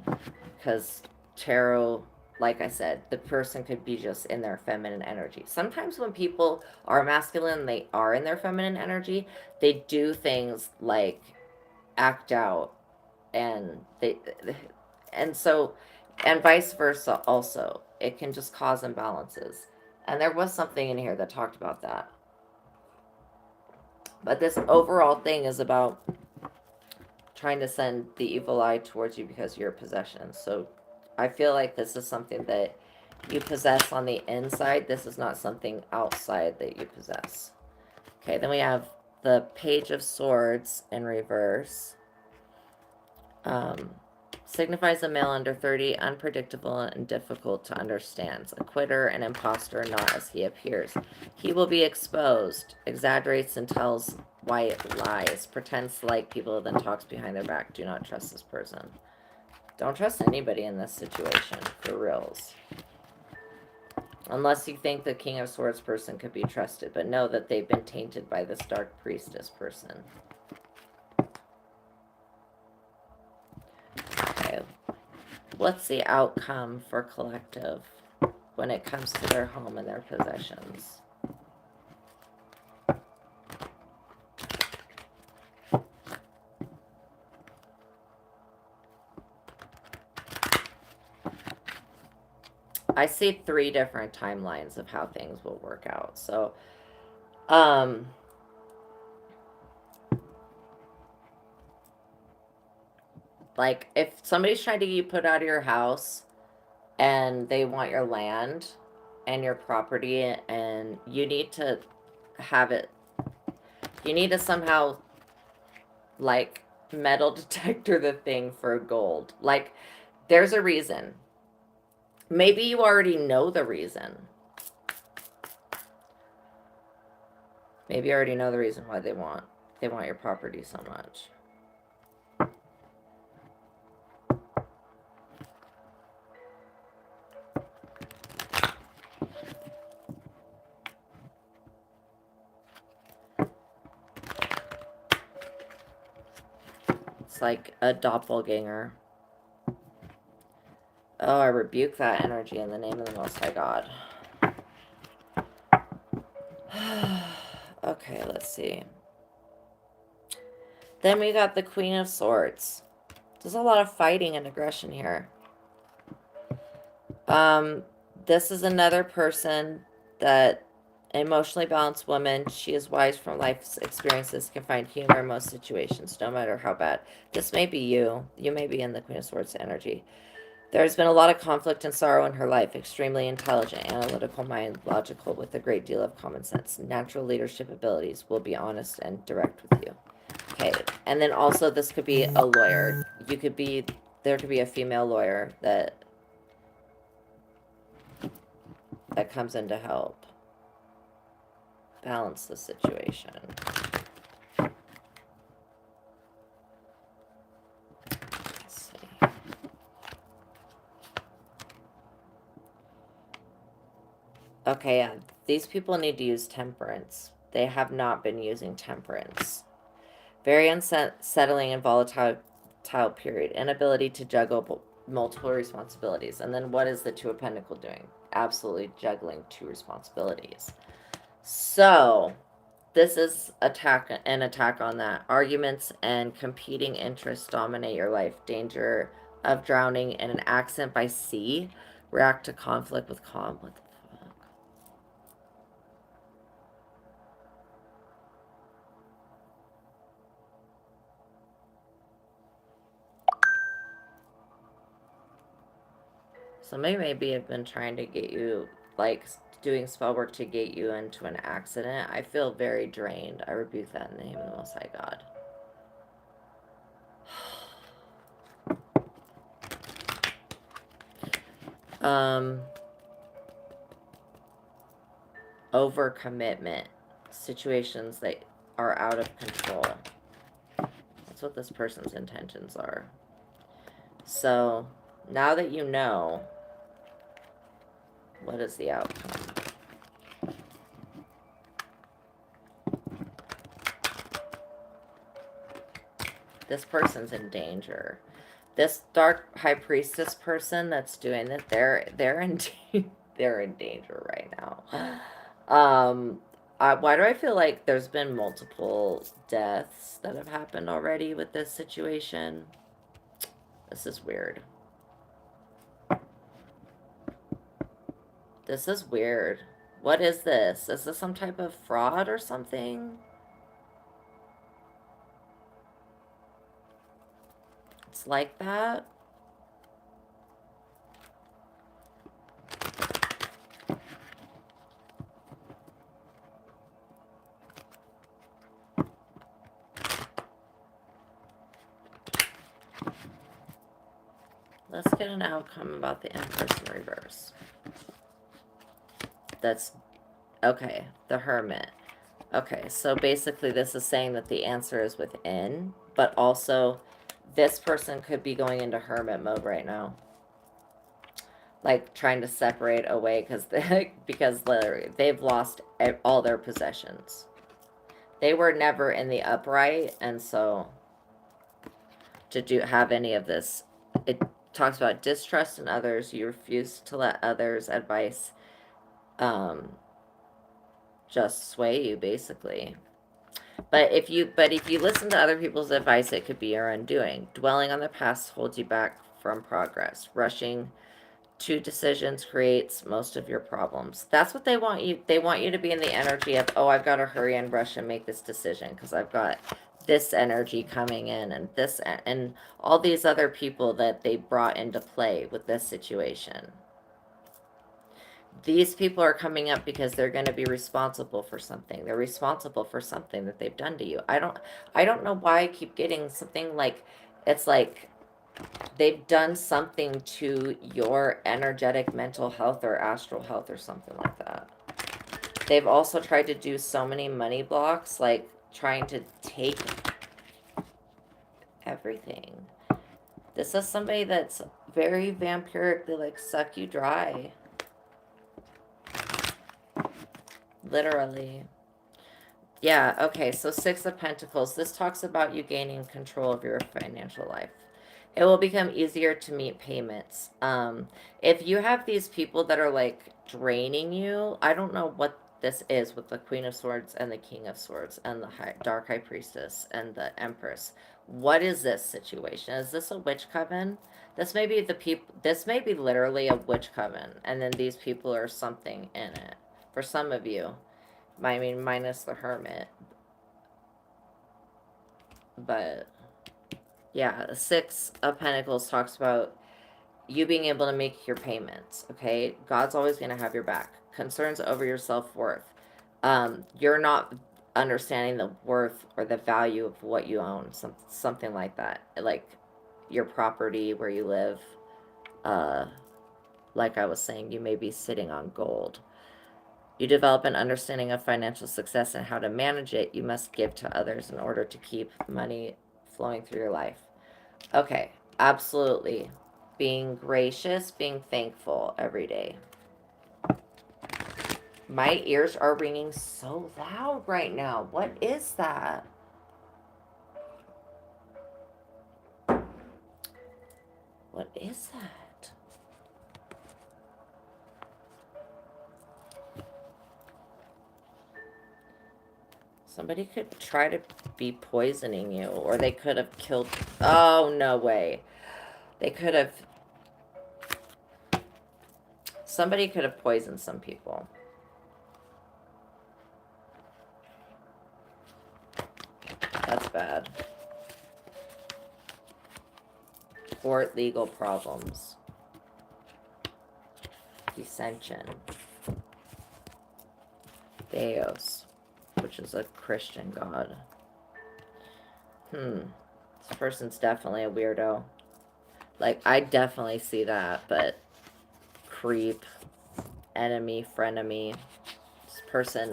Because tarot, like I said, the person could be just in their feminine energy. Sometimes when people are masculine, they are in their feminine energy, they do things like act out, and and vice versa also. It can just cause imbalances. And there was something in here that talked about that. But this overall thing is about trying to send the evil eye towards you because of your possessions. So I feel like this is something that you possess on the inside. This is not something outside that you possess. Okay, then we have the Page of Swords in reverse. Signifies a male under 30, unpredictable and difficult to understand. A quitter, an imposter, not as he appears. He will be exposed, exaggerates and tells white lies, pretends to like people, then talks behind their back. Do not trust this person. Don't trust anybody in this situation, for reals. Unless you think the King of Swords person could be trusted, but know that they've been tainted by this Dark Priestess person. Okay. What's the outcome for collective when it comes to their home and their possessions? I see 3 different timelines of how things will work out. So, like, if somebody's trying to get you put out of your house and they want your land and your property, and you need to have it, you need to somehow, like, metal detector the thing for gold. Like, there's a reason. Maybe you already know the reason. Maybe you already know the reason why they want your property so much. It's like a doppelganger. Oh, I rebuke that energy in the name of the Most High God. Okay, let's see. Then we got the Queen of Swords. There's a lot of fighting and aggression here. This is another person that emotionally balanced woman. She is wise from life's experiences, can find humor in most situations, no matter how bad. This may be you. You may be in the Queen of Swords energy. There's been a lot of conflict and sorrow in her life. Extremely intelligent, analytical mind, logical, with a great deal of common sense. Natural leadership abilities, will be honest and direct with you. Okay, and then also this could be a lawyer. There could be a female lawyer that comes in to help balance the situation. Let's see. Okay, yeah. These people need to use temperance. They have not been using temperance. Very unsettling and volatile period. Inability to juggle multiple responsibilities. And then what is the Two of Pentacles doing? Absolutely juggling 2 responsibilities. So, this is an attack on that. Arguments and competing interests dominate your life. Danger of drowning in an accident by sea. React to conflict with calm. What the fuck? Somebody maybe have been trying to get you, like, doing spell work to get you into an accident. I feel very drained. I rebuke that in the name of the Most High God. Overcommitment. Situations that are out of control. That's what this person's intentions are. So, now that you know, what is the outcome? This person's in danger. This Dark High Priestess person that's doing it, they're in they're in danger right now. Why do I feel like there's been multiple deaths that have happened already with this situation? This is weird. This is weird. What is this? Is this some type of fraud or something? it's like that. Let's get an outcome about the Empress in reverse. That's, okay, the Hermit. Okay, so basically this is saying that the answer is within, but also this person could be going into hermit mode right now. Like trying to separate away because they've lost all their possessions. They were never in the upright, and so to have any of this, it talks about distrust in others. You refuse to let others' advice just sway you, basically. But if you listen to other people's advice, it could be your undoing. Dwelling on the past holds you back from progress. Rushing to decisions creates most of your problems. That's what they want you. They want you to be in the energy of, oh, I've got to hurry and rush and make this decision because I've got this energy coming in and this and all these other people that they brought into play with this situation. These people are coming up because they're going to be responsible for something. They're responsible for something that they've done to you. I don't know why I keep getting something like, it's like they've done something to your energetic mental health or astral health or something like that. They've also tried to do so many money blocks, like trying to take everything. This is somebody that's very vampiric. They like suck you dry. Literally. Yeah, okay, so Six of Pentacles. This talks about you gaining control of your financial life. It will become easier to meet payments. If you have these people that are like draining you, I don't know what this is with the Queen of Swords and the King of Swords and the Dark High Priestess and the Empress. What is this situation? Is this a witch coven? This may be the people. This may be literally a witch coven, and then these people are something in it. For some of you, I mean, minus the Hermit, but yeah, the Six of Pentacles talks about you being able to make your payments, okay? God's always going to have your back. Concerns over your self-worth. You're not understanding the worth or the value of what you own, something like that. Like your property, where you live. Like I was saying, you may be sitting on gold. You develop an understanding of financial success and how to manage it. You must give to others in order to keep money flowing through your life. Okay, absolutely. Being gracious, being thankful every day. My ears are ringing so loud right now. What is that? What is that? Somebody could try to be poisoning you, or they could have killed... Oh, no way. They could have... Somebody could have poisoned some people. That's bad. Or legal problems. Dissension. Theos, which is a Christian god. This person's definitely a weirdo. Like, I definitely see that, but creep, enemy, frenemy. This person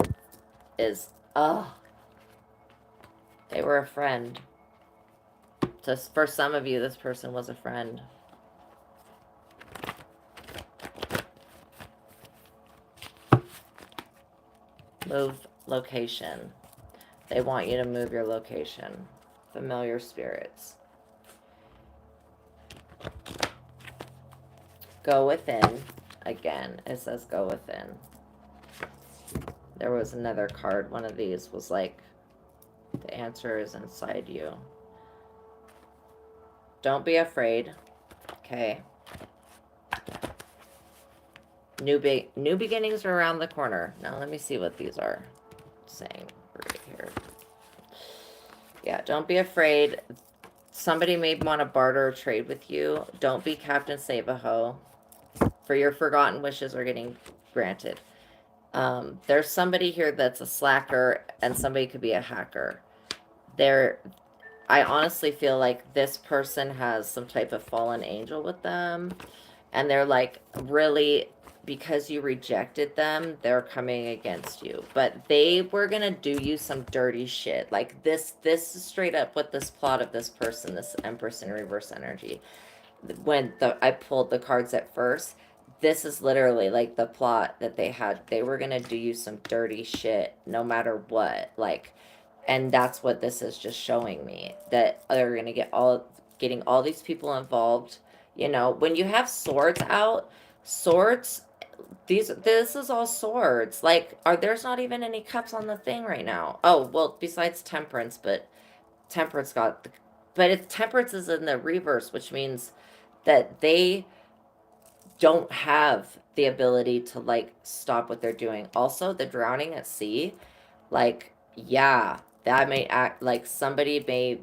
is, they were a friend. So for some of you, this person was a friend. Move location. They want you to move your location. Familiar spirits. Go within. Again, it says go within. There was another card. One of these was like, the answer is inside you. Don't be afraid. Okay. New beginnings are around the corner. Now let me see what these are saying right here. Yeah, don't be afraid. Somebody may want to barter or trade with you. Don't be Captain Save-A-Ho. For your forgotten wishes are getting granted. There's somebody here that's a slacker, and somebody could be a hacker. There, I honestly feel like this person has some type of fallen angel with them, and they're like really, because you rejected them, they're coming against you. But they were gonna do you some dirty shit. Like this is straight up what this plot of this person, this Empress in reverse energy. When I pulled the cards at first, this is literally like the plot that they had. They were gonna do you some dirty shit no matter what. Like, and that's what this is just showing me, that they're gonna getting all these people involved. You know, when you have swords out, swords, this is all swords. Like, there's not even any cups on the thing right now. Oh well, besides temperance, but temperance got, but it's temperance is in the reverse, which means that they don't have the ability to like stop what they're doing. Also, the drowning at sea, like, yeah, that may act like somebody may,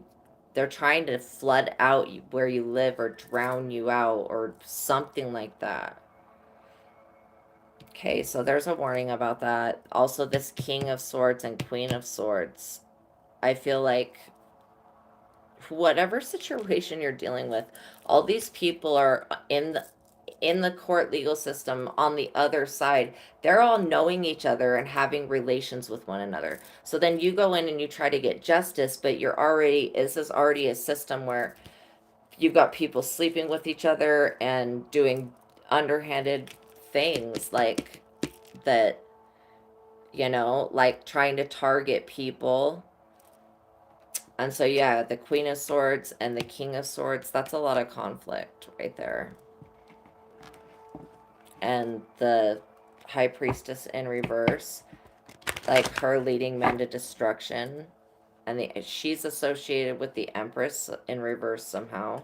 they're trying to flood out where you live or drown you out or something like that. Okay, so there's a warning about that. Also, this King of Swords and Queen of Swords, I feel like whatever situation you're dealing with, all these people are in the court legal system on the other side. They're all knowing each other and having relations with one another. So then you go in and you try to get justice, but this is already a system where you've got people sleeping with each other and doing underhanded things like that, like trying to target people. And so, yeah, the Queen of Swords and the King of Swords, that's a lot of conflict right there. And the High Priestess in reverse, like her leading men to destruction. And she's associated with the Empress in reverse somehow.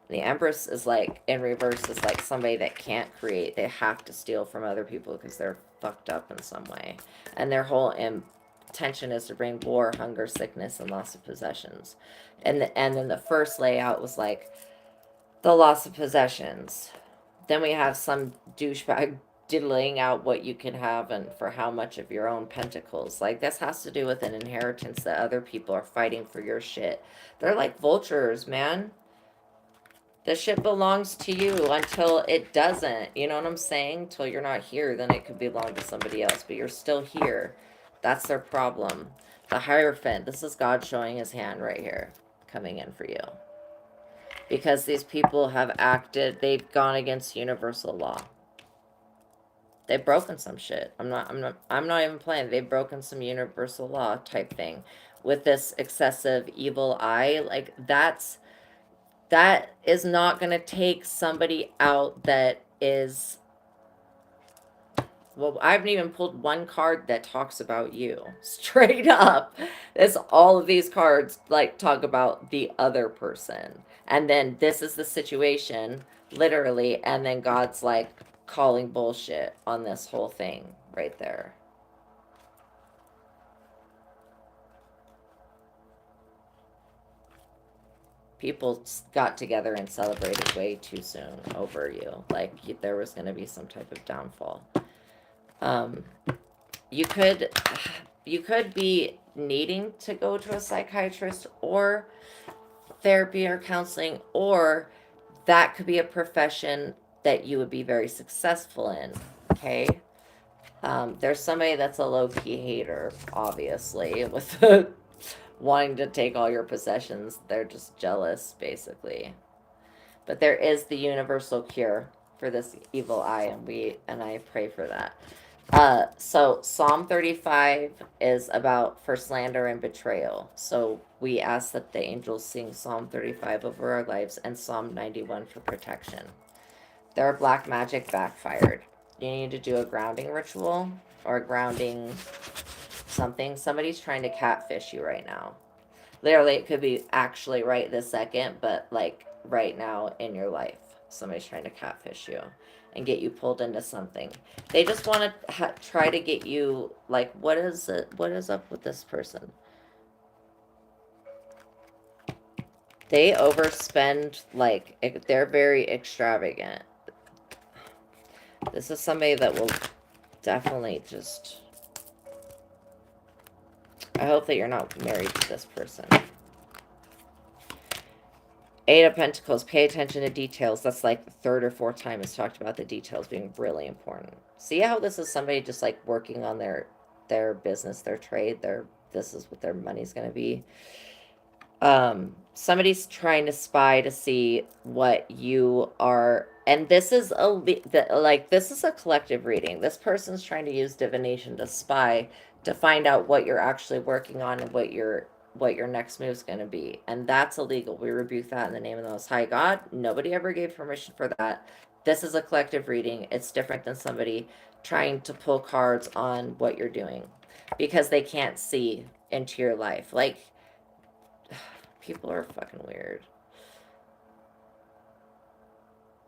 The Empress is like, in reverse, is like somebody that can't create. They have to steal from other people because they're fucked up in some way. And their whole intention is to bring war, hunger, sickness, and loss of possessions. And then the first layout was like the loss of possessions. Then we have some douchebag diddling out what you can have and for how much of your own pentacles. Like, this has to do with an inheritance that other people are fighting for your shit. They're like vultures, man. The shit belongs to you until it doesn't. You know what I'm saying? Until you're not here, then it could belong to somebody else, but you're still here. That's their problem. The Hierophant, this is God showing his hand right here, coming in for you. Because these people have they've gone against universal law. They've broken some shit. I'm not even playing. They've broken some universal law type thing. With this excessive evil eye, like that is not going to take somebody out that is, well, I haven't even pulled one card that talks about you. Straight up. All of these cards like talk about the other person. And then this is the situation, literally, and then God's like calling bullshit on this whole thing right there. People got together and celebrated way too soon over you. Like, there was going to be some type of downfall. You could be needing to go to a psychiatrist or therapy or counseling, or that could be a profession that you would be very successful in. Okay. There's somebody that's a low-key hater, obviously, with wanting to take all your possessions. They're just jealous, basically. But there is the universal cure for this evil eye, and I pray for that. So Psalm 35 is about for slander and betrayal. So we ask that the angels sing Psalm 35 over our lives and Psalm 91 for protection. Their black magic backfired. You need to do a grounding ritual or a grounding something. Somebody's trying to catfish you right now. Literally, it could be actually right this second, but like right now in your life, somebody's trying to catfish you and get you pulled into something. They just want to try to get you, like, what is it? What is up with this person? They overspend, like, they're very extravagant. This is somebody that will definitely just... I hope that you're not married to this person. Eight of Pentacles, pay attention to details. That's like the third or fourth time it's talked about the details being really important. See how this is somebody just like working on their business, their trade, this is what their money's going to be. Somebody's trying to spy to see what you are, and this is this is a collective reading. This person's trying to use divination to spy to find out what you're actually working on and what your next move is going to be, and that's illegal. We rebuke that in the name of the Most High God. Nobody ever gave permission for that. This is a collective reading. It's different than somebody trying to pull cards on what you're doing because they can't see into your life. Like, people are fucking weird.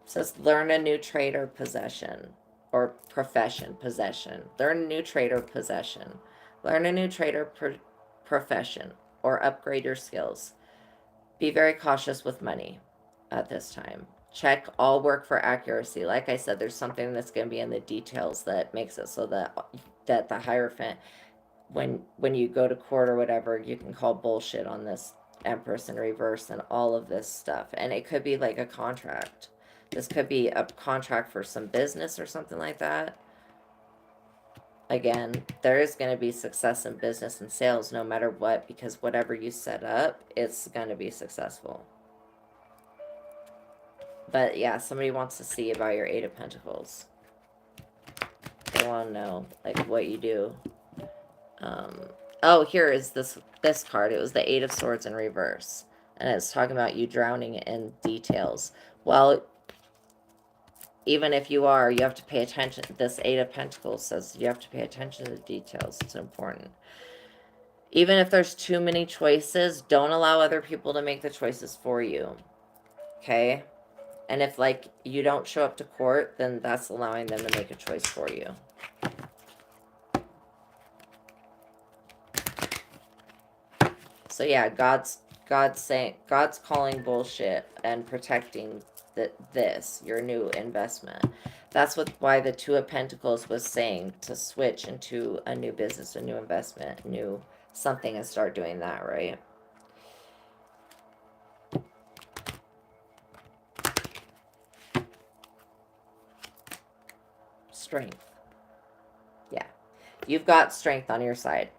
It says learn a new trade or possession. Or profession, possession. Learn a new trade or possession. Learn a new trade or profession. Or upgrade your skills. Be very cautious with money at this time. Check all work for accuracy. Like I said, there's something that's going to be in the details that makes it so that the Hierophant, when you go to court or whatever, you can call bullshit on this Empress in reverse and all of this stuff. And it could be like a contract. This could be a contract for some business or something like that. Again, there is going to be success in business and sales no matter what, because whatever you set up, it's going to be successful. But yeah, somebody wants to see about your Eight of Pentacles. They want to know like what you do. Oh, here is this card. It was the Eight of Swords in reverse. And it's talking about you drowning in details. Well, even if you are, you have to pay attention. This Eight of Pentacles says you have to pay attention to the details. It's important. Even if there's too many choices, don't allow other people to make the choices for you. Okay? And if, like, you don't show up to court, then that's allowing them to make a choice for you. So yeah, God's calling bullshit and protecting this, your new investment. That's why the Two of Pentacles was saying to switch into a new business, a new investment, new something, and start doing that, right? Strength. Yeah. You've got strength on your side.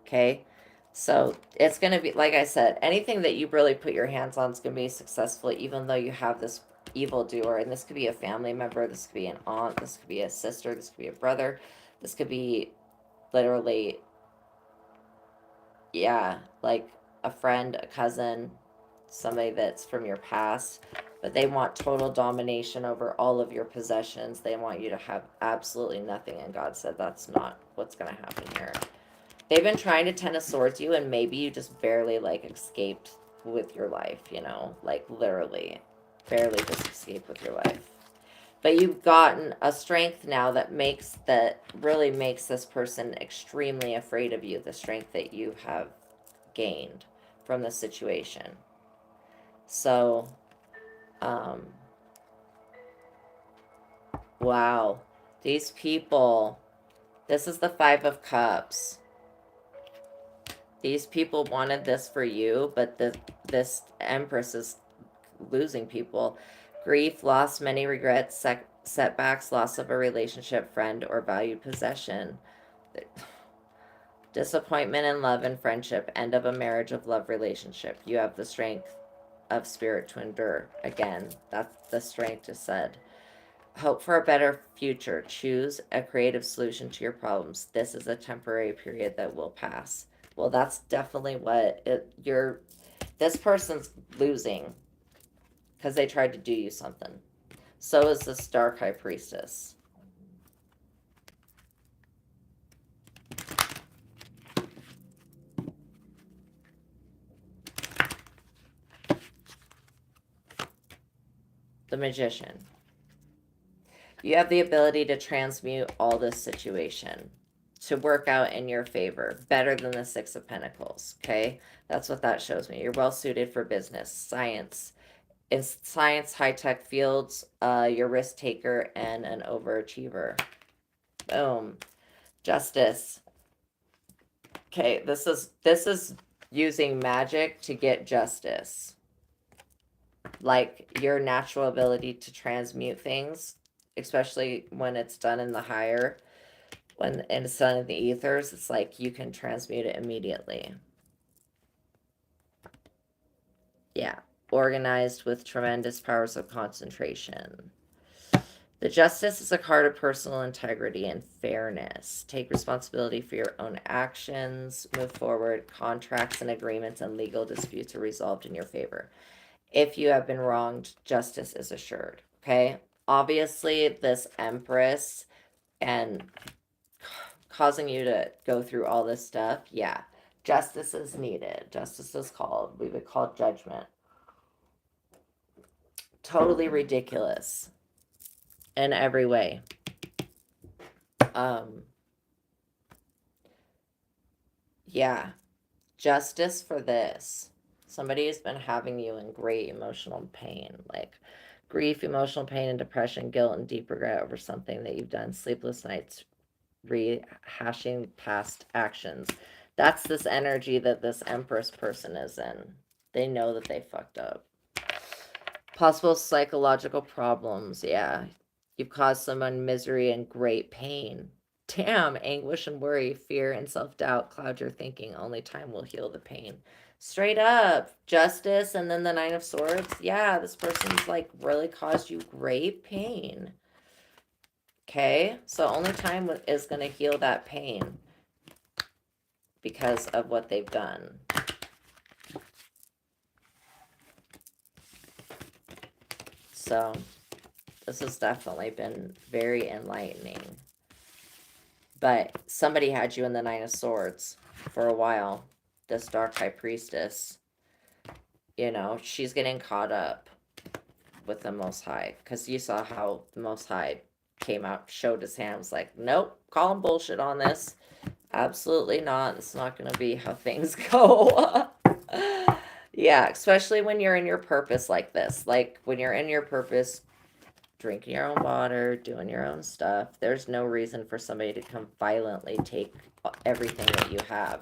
Okay? So it's going to be, like I said, anything that you really put your hands on is going to be successful, even though you have this evildoer. And this could be a family member, this could be an aunt, this could be a sister, this could be a brother, this could be literally, yeah, like a friend, a cousin, somebody that's from your past. But they want total domination over all of your possessions. They want you to have absolutely nothing. And God said that's not what's going to happen here. They've been trying to Ten of Swords you, and maybe you just barely, like, escaped with your life, you know? Like, literally. Barely just escaped with your life. But you've gotten a strength now that really makes this person extremely afraid of you. The strength that you have gained from the situation. So, wow. These people, this is the Five of Cups. These people wanted this for you, but this Empress is losing people. Grief, loss, many regrets, setbacks, loss of a relationship, friend, or valued possession. Disappointment in love and friendship, end of a marriage of love relationship. You have the strength of spirit to endure. Again, that's the strength just said. Hope for a better future. Choose a creative solution to your problems. This is a temporary period that will pass. Well, that's definitely what this person's losing because they tried to do you something. So is this Dark High Priestess. The Magician. You have the ability to transmute all this situation. to work out in your favor, better than the Six of Pentacles. Okay, that's what that shows me. You're well suited for business, science. In science, high tech fields, you're risk taker and an overachiever. Boom. Justice. Okay, this is using magic to get justice. Like your natural ability to transmute things, especially when it's done in the higher, when it's done in the ethers, it's like you can transmute it immediately. Yeah. Organized with tremendous powers of concentration. The Justice is a card of personal integrity and fairness. Take responsibility for your own actions. Move forward. Contracts and agreements and legal disputes are resolved in your favor. If you have been wronged, justice is assured. Okay? Obviously, this Empress and causing you to go through all this stuff, yeah. Justice is needed. Justice is called. We would call judgment. Totally ridiculous in every way. Yeah. Justice for this. Somebody has been having you in great emotional pain, like grief, emotional pain, and depression, guilt, and deep regret over something that you've done, sleepless nights, rehashing past actions. That's this energy that this Empress person is in. They know that they fucked up. Possible psychological problems. Yeah. You've caused someone misery and great pain. Damn, anguish and worry, fear and self-doubt cloud your thinking. Only time will heal the pain. Straight up. Justice and then the Nine of Swords. Yeah, this person's like really caused you great pain. Okay? So only time is going to heal that pain because of what they've done. So this has definitely been very enlightening. But somebody had you in the Nine of Swords for a while. This Dark High Priestess. You know, she's getting caught up with the Most High. Because you saw how the Most High came out, showed his hand, was like, nope, calling bullshit on this. Absolutely not. It's not going to be how things go. Yeah, especially when you're in your purpose like this. Like, when you're in your purpose, drinking your own water, doing your own stuff, there's no reason for somebody to come violently take everything that you have.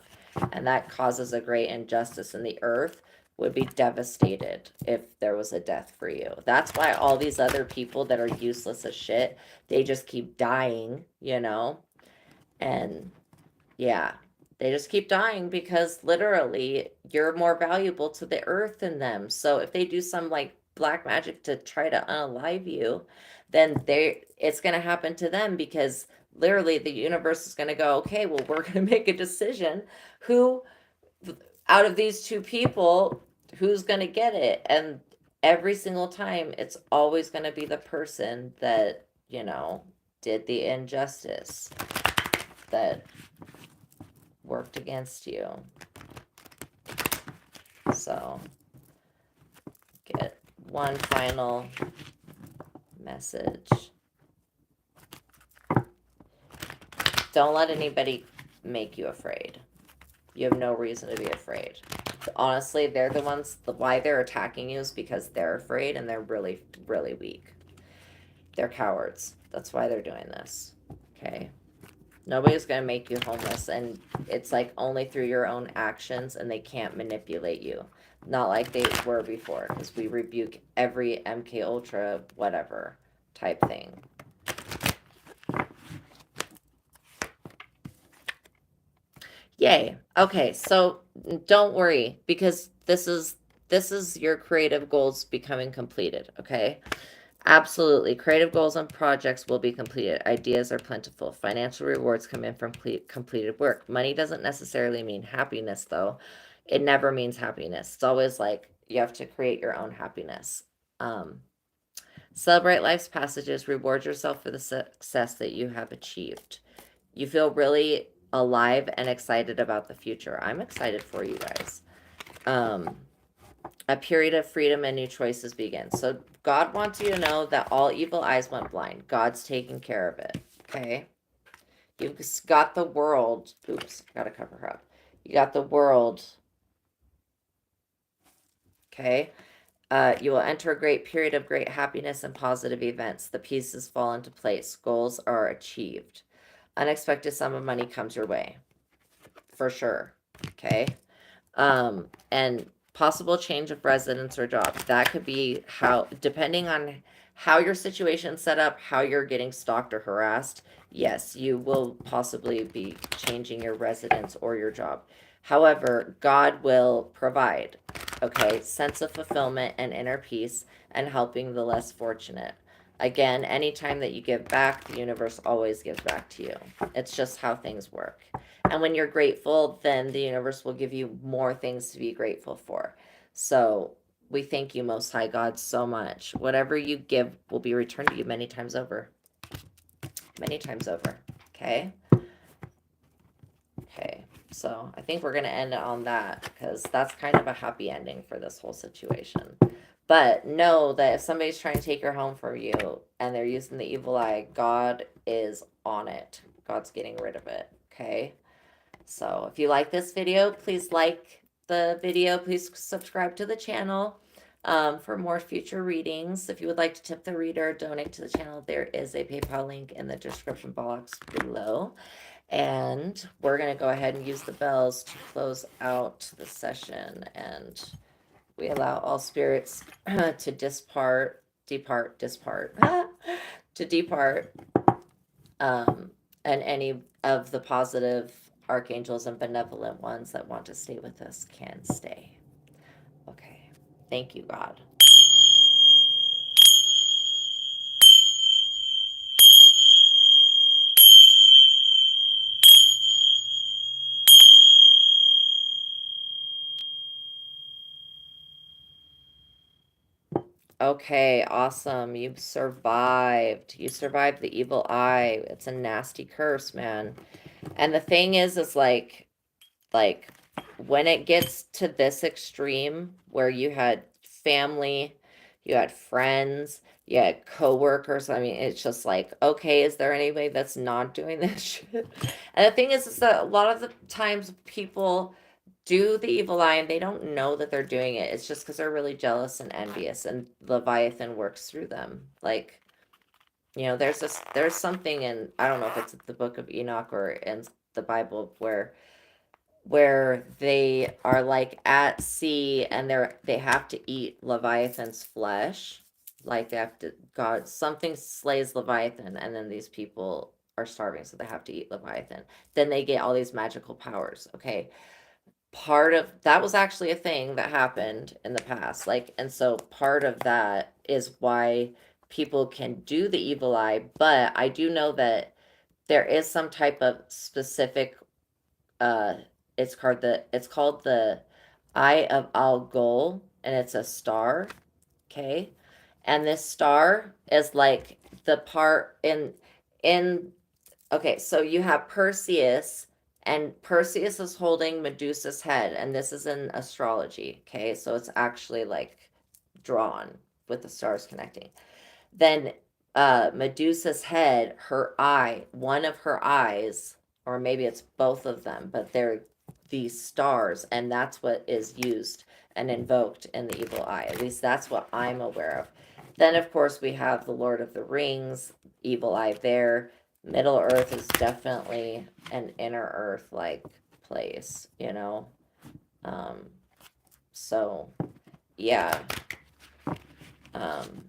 And that causes a great injustice, and the earth would be devastated if there was a death for you. That's why all these other people that are useless as shit, they just keep dying, you know? And yeah, they just keep dying because literally you're more valuable to the earth than them. So if they do some like black magic to try to unalive you, then it's going to happen to them, because literally the universe is going to go, okay, well, we're going to make a decision who out of these two people, who's going to get it. And every single time it's always going to be the person that, you know, did the injustice, that worked against you. So get one final message. Don't let anybody make you afraid. You have no reason to be afraid. Honestly, they're the ones, why they're attacking you is because they're afraid and they're really, really weak. They're cowards. That's why they're doing this. Okay? Nobody's going to make you homeless, and it's like only through your own actions, and they can't manipulate you. Not like they were before, because we rebuke every MK Ultra whatever type thing. Yay. Okay, so don't worry, because this is your creative goals becoming completed, okay? Absolutely. Creative goals and projects will be completed. Ideas are plentiful. Financial rewards come in from completed work. Money doesn't necessarily mean happiness, though. It never means happiness. It's always like you have to create your own happiness. Celebrate life's passages. Reward yourself for the success that you have achieved. You feel really alive and excited about the future. I'm excited for you guys. A period of freedom and new choices begins. So God wants you to know that all evil eyes went blind. God's taking care of it. Okay? You've got the world. Oops, gotta cover her up. You got the world. Okay. You will enter a great period of great happiness and positive events. The pieces fall into place. Goals are achieved. Unexpected sum of money comes your way. For sure. Okay. And possible change of residence or job. That could be how, depending on how your situation's set up, how you're getting stalked or harassed. Yes, you will possibly be changing your residence or your job. However, God will provide, okay, sense of fulfillment and inner peace and helping the less fortunate. Again, anytime that you give back, the universe always gives back to you. It's just how things work. And when you're grateful, then the universe will give you more things to be grateful for. So we thank you, Most High God, so much. Whatever you give will be returned to you many times over. Many times over. Okay? Okay. So I think we're going to end it on that because that's kind of a happy ending for this whole situation. But know that if somebody's trying to take your home from you and they're using the evil eye, God is on it. God's getting rid of it. Okay? So if you like this video, please like the video. Please subscribe to the channel for more future readings. If you would like to tip the reader, donate to the channel, there is a PayPal link in the description box below. And we're going to go ahead and use the bells to close out the session. And we allow all spirits to depart, to depart, and any of the positive archangels and benevolent ones that want to stay with us can stay. Okay. Thank you, God. Okay, awesome. You've survived. You survived the evil eye. It's a nasty curse, man. And the thing is like when it gets to this extreme where you had family, you had friends, you had coworkers, I mean, it's just like, okay, is there anybody that's not doing this shit? And the thing is that a lot of the times people do the evil eye and they don't know that they're doing it. It's just because they're really jealous and envious, and Leviathan works through them. Like, there's something in, I don't know if it's the book of Enoch or in the Bible where they are like at sea and they have to eat Leviathan's flesh. Like they have to, God, something slays Leviathan, and then these people are starving, so they have to eat Leviathan. Then they get all these magical powers. Okay. Part of that was actually a thing that happened in the past. Like, and so part of that is why people can do the evil eye, but I do know that there is some type of specific uh it's called the Eye of Al Ghul, and it's a star. Okay. And this star is like the part in okay, so you have Perseus, and Perseus is holding Medusa's head, and this is in astrology. Okay, so it's actually like drawn with the stars connecting. Then Medusa's head, her eye, one of her eyes, or maybe it's both of them, but they're these stars, and that's what is used and invoked in the evil eye. At least that's what I'm aware of. Then, of course, we have the Lord of the Rings, evil eye there. Middle Earth is definitely an inner Earth like place, you know? Um, so, yeah. Um,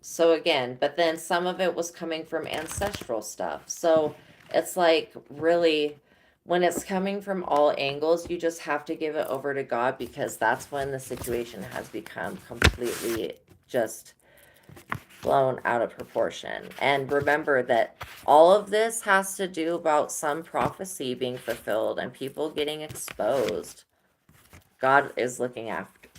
so again, but then some of it was coming from ancestral stuff. So it's like really, when it's coming from all angles, you just have to give it over to God, because that's when the situation has become completely just blown out of proportion. And remember that all of this has to do about some prophecy being fulfilled and people getting exposed. God is looking after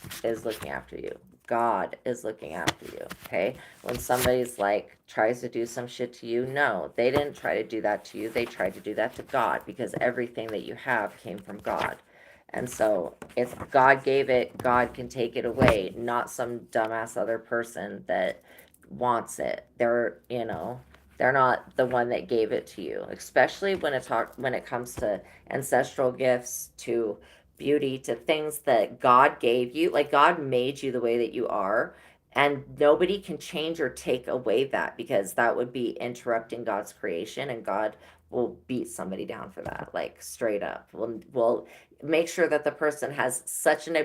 you. God is looking after you. Okay? When somebody's like tries to do some shit to you, no, they didn't try to do that to you. They tried to do that to God, because everything that you have came from God. And so if God gave it, God can take it away, not some dumbass other person that wants it. They're, They're not the one that gave it to you, especially when it comes to ancestral gifts, to beauty, to things that God gave you. Like God made you the way that you are, and nobody can change or take away that, because that would be interrupting God's creation, and God will beat somebody down for that, like straight up. We'll make sure that the person has such an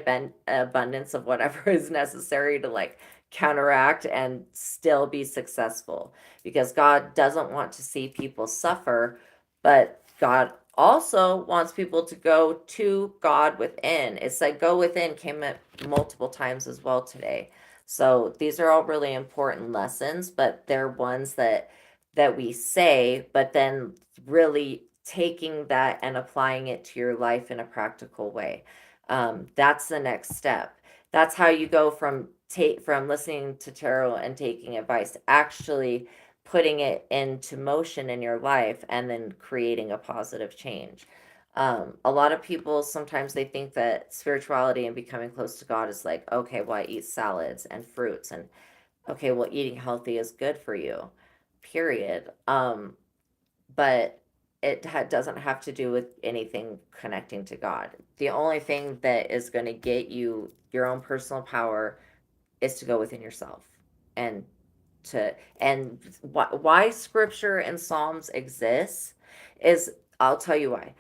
abundance of whatever is necessary to like counteract and still be successful, because God doesn't want to see people suffer, but God also wants people to go to God within. It's like go within came up multiple times as well today. So these are all really important lessons, but they're ones that we say, but then really taking that and applying it to your life in a practical way. That's the next step. That's how you go from listening to tarot and taking advice to actually putting it into motion in your life and then creating a positive change. A lot of people sometimes they think that spirituality and becoming close to God is like, okay, well, I eat salads and fruits, and okay, well, eating healthy is good for you, period. But doesn't have to do with anything connecting to God. The only thing that is going to get you your own personal power is to go within yourself, and to and why scripture and psalms exists is, I'll tell you why.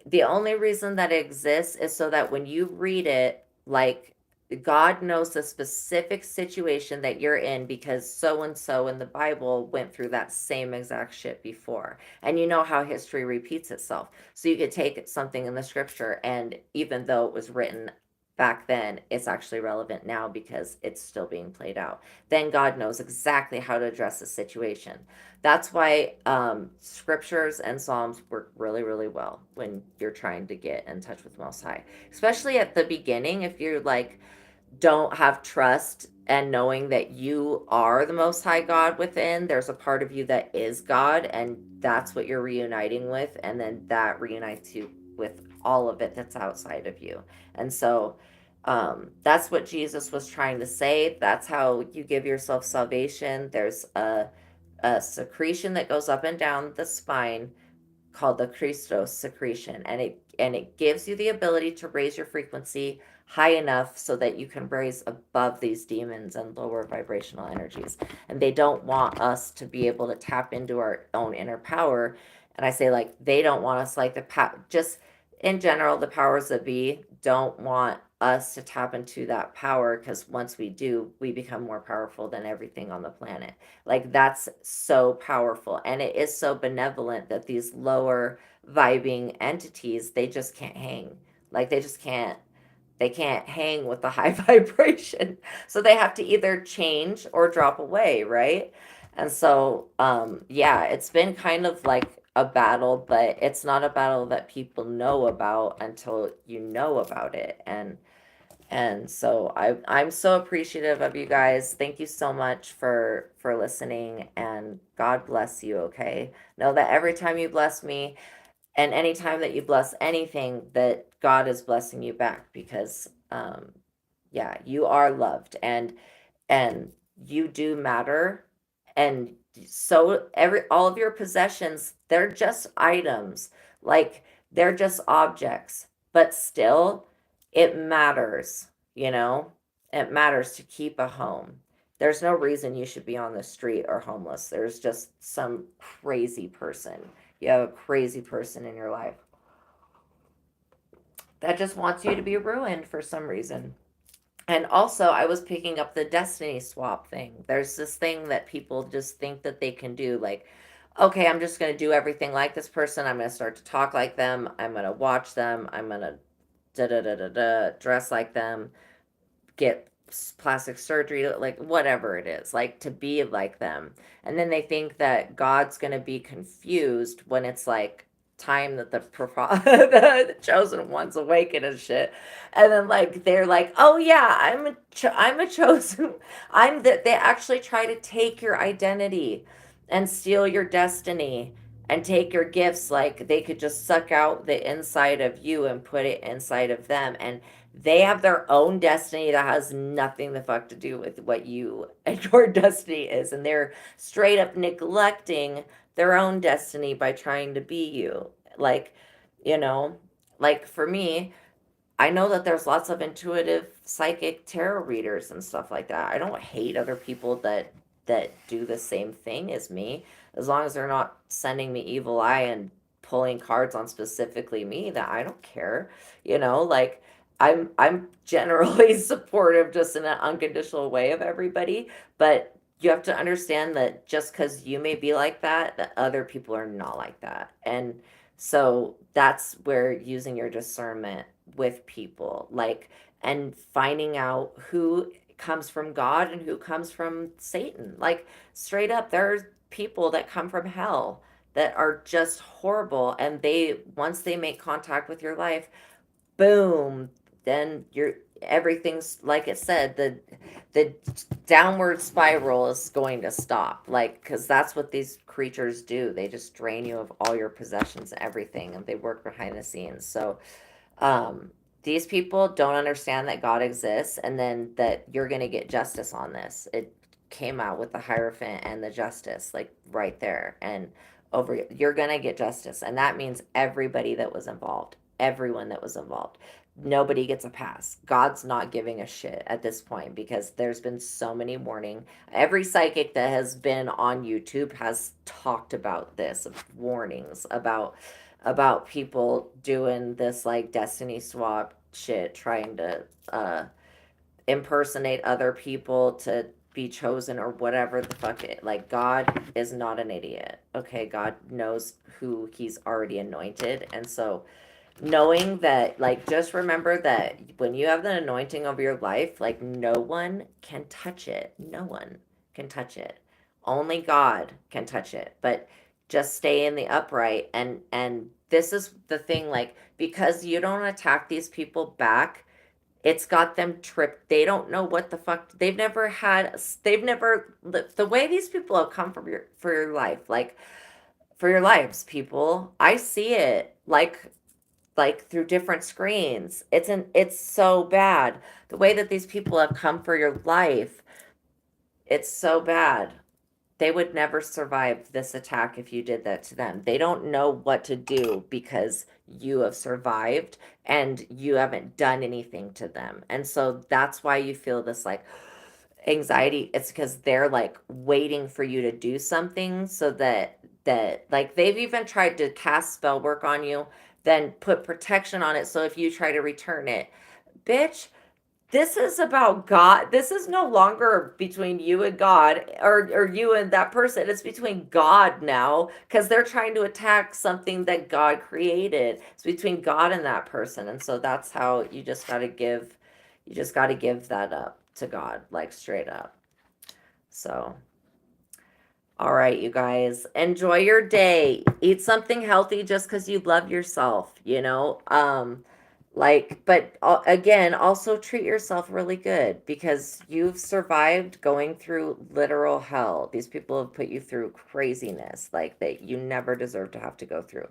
The only reason that it exists is so that when you read it, like God knows the specific situation that you're in, because so and so in the Bible went through that same exact shit before. And you know how history repeats itself. So you could take something in the scripture, and even though it was written back then, it's actually relevant now because it's still being played out. Then God knows exactly how to address the situation. That's why scriptures and psalms work really, really well when you're trying to get in touch with Most High, especially at the beginning. If you're like, don't have trust and knowing that you are the Most High God within, there's a part of you that is God, and that's what you're reuniting with, and then that reunites you with all of it that's outside of you. And so that's what Jesus was trying to say. That's how you give yourself salvation. There's a secretion that goes up and down the spine called the Christos secretion, and it gives you the ability to raise your frequency high enough so that you can raise above these demons and lower vibrational energies. And they don't want us to be able to tap into our own inner power. And I say, like, they don't want us, like just in general, the powers that be don't want us to tap into that power, because once we do, we become more powerful than everything on the planet. Like that's so powerful, and it is so benevolent that these lower vibing entities, they just can't hang. Like they can't hang with the high vibration. So they have to either change or drop away, right? And so yeah, it's been kind of like a battle, but it's not a battle that people know about until you know about it. And so I'm so appreciative of you guys. Thank you so much for listening, and God bless you, okay? Know that every time you bless me, and anytime that you bless anything, that God is blessing you back, because yeah, you are loved, and you do matter. And so every all of your possessions, they're just items, like they're just objects, but still it matters, you know. It matters to keep a home. There's no reason you should be on the street or homeless. There's just some crazy person. You have a crazy person in your life that just wants you to be ruined for some reason. And also, I was picking up the destiny swap thing. There's this thing that people just think that they can do, like, okay, I'm just going to do everything like this person. I'm going to start to talk like them. I'm going to watch them. I'm going to da da da da da dress like them, get plastic surgery, like whatever it is, like to be like them. And then they think that God's going to be confused when it's like time that the chosen ones awaken and shit. And then like they're like, oh yeah, I'm a chosen. I'm that. They actually try to take your identity and steal your destiny. and take your gifts. Like they could just suck out the inside of you and put it inside of them, and they have their own destiny that has nothing the fuck to do with what you and your destiny is, and they're straight up neglecting their own destiny by trying to be you. Like, you know, like for me, I know that there's lots of intuitive psychic tarot readers and stuff like that. I don't hate other people that do the same thing as me, as long as they're not sending me evil eye and pulling cards on specifically me. That I don't care. Like I'm generally supportive just in an unconditional way of everybody, but you have to understand that just because you may be like that other people are not like that. And so that's where using your discernment with people, like, and finding out who comes from God and who comes from Satan. Like, straight up, there's people that come from hell that are just horrible, and they, once they make contact with your life, boom, then you're, everything's, like it said, the downward spiral is going to stop, like, because that's what these creatures do. They just drain you of all your possessions and everything, and they work behind the scenes. So um, these people don't understand that God exists, and then that you're going to get justice on this. It came out with the Hierophant and the justice, like right there. And over, you're going to get justice. And that means everybody that was involved, everyone that was involved. Nobody gets a pass. God's not giving a shit at this point, because there's been so many warning. Every psychic that has been on YouTube has talked about this, warnings about people doing this like destiny swap shit, trying to impersonate other people to be chosen or whatever the fuck it. Like, God is not an idiot. Okay, God knows who he's already anointed. And so knowing that, like, just remember that when you have the anointing over your life, like, no one can touch it. No one can touch it. Only God can touch it. But just stay in the upright. And this is the thing, like, because you don't attack these people back, it's got them tripped. They don't know what the fuck. They've never, the way these people have come from your, for your life, like, for your lives, people. I see it, like through different screens. It's so bad. The way that these people have come for your life, it's so bad. They would never survive this attack if you did that to them. They don't know what to do because you have survived and you haven't done anything to them. And so that's why you feel this like anxiety. It's because they're like waiting for you to do something, so that like they've even tried to cast spell work on you, then put protection on it, so if you try to return it, bitch, this is about God. This is no longer between you and God, or you and that person. It's between God now, because they're trying to attack something that God created. It's between God and that person. And so that's how you just got to give that up to God, like straight up. So, all right, you guys, enjoy your day. Eat something healthy just because you love yourself, like, but again, also treat yourself really good, because you've survived going through literal hell. These people have put you through craziness, like, that you never deserve to have to go through.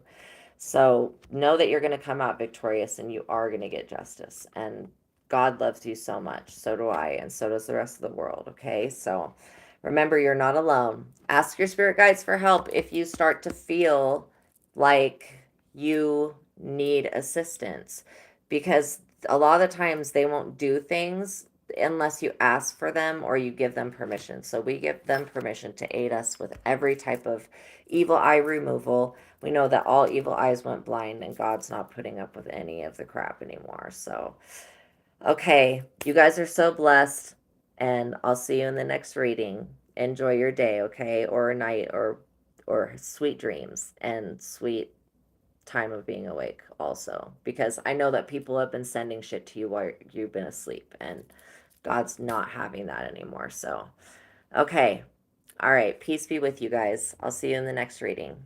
So know that you're going to come out victorious, and you are going to get justice. And God loves you so much. So do I. And so does the rest of the world. Okay. So remember, you're not alone. Ask your spirit guides for help if you start to feel like you need assistance, because a lot of the times they won't do things unless you ask for them or you give them permission. So we give them permission to aid us with every type of evil eye removal. We know that all evil eyes went blind, and God's not putting up with any of the crap anymore. So, okay, you guys are so blessed, and I'll see you in the next reading. Enjoy your day, okay, or night, or sweet dreams and sweet time of being awake also, because I know that people have been sending shit to you while you've been asleep, and God's not having that anymore. So, okay. All right, peace be with you guys. I'll see you in the next reading.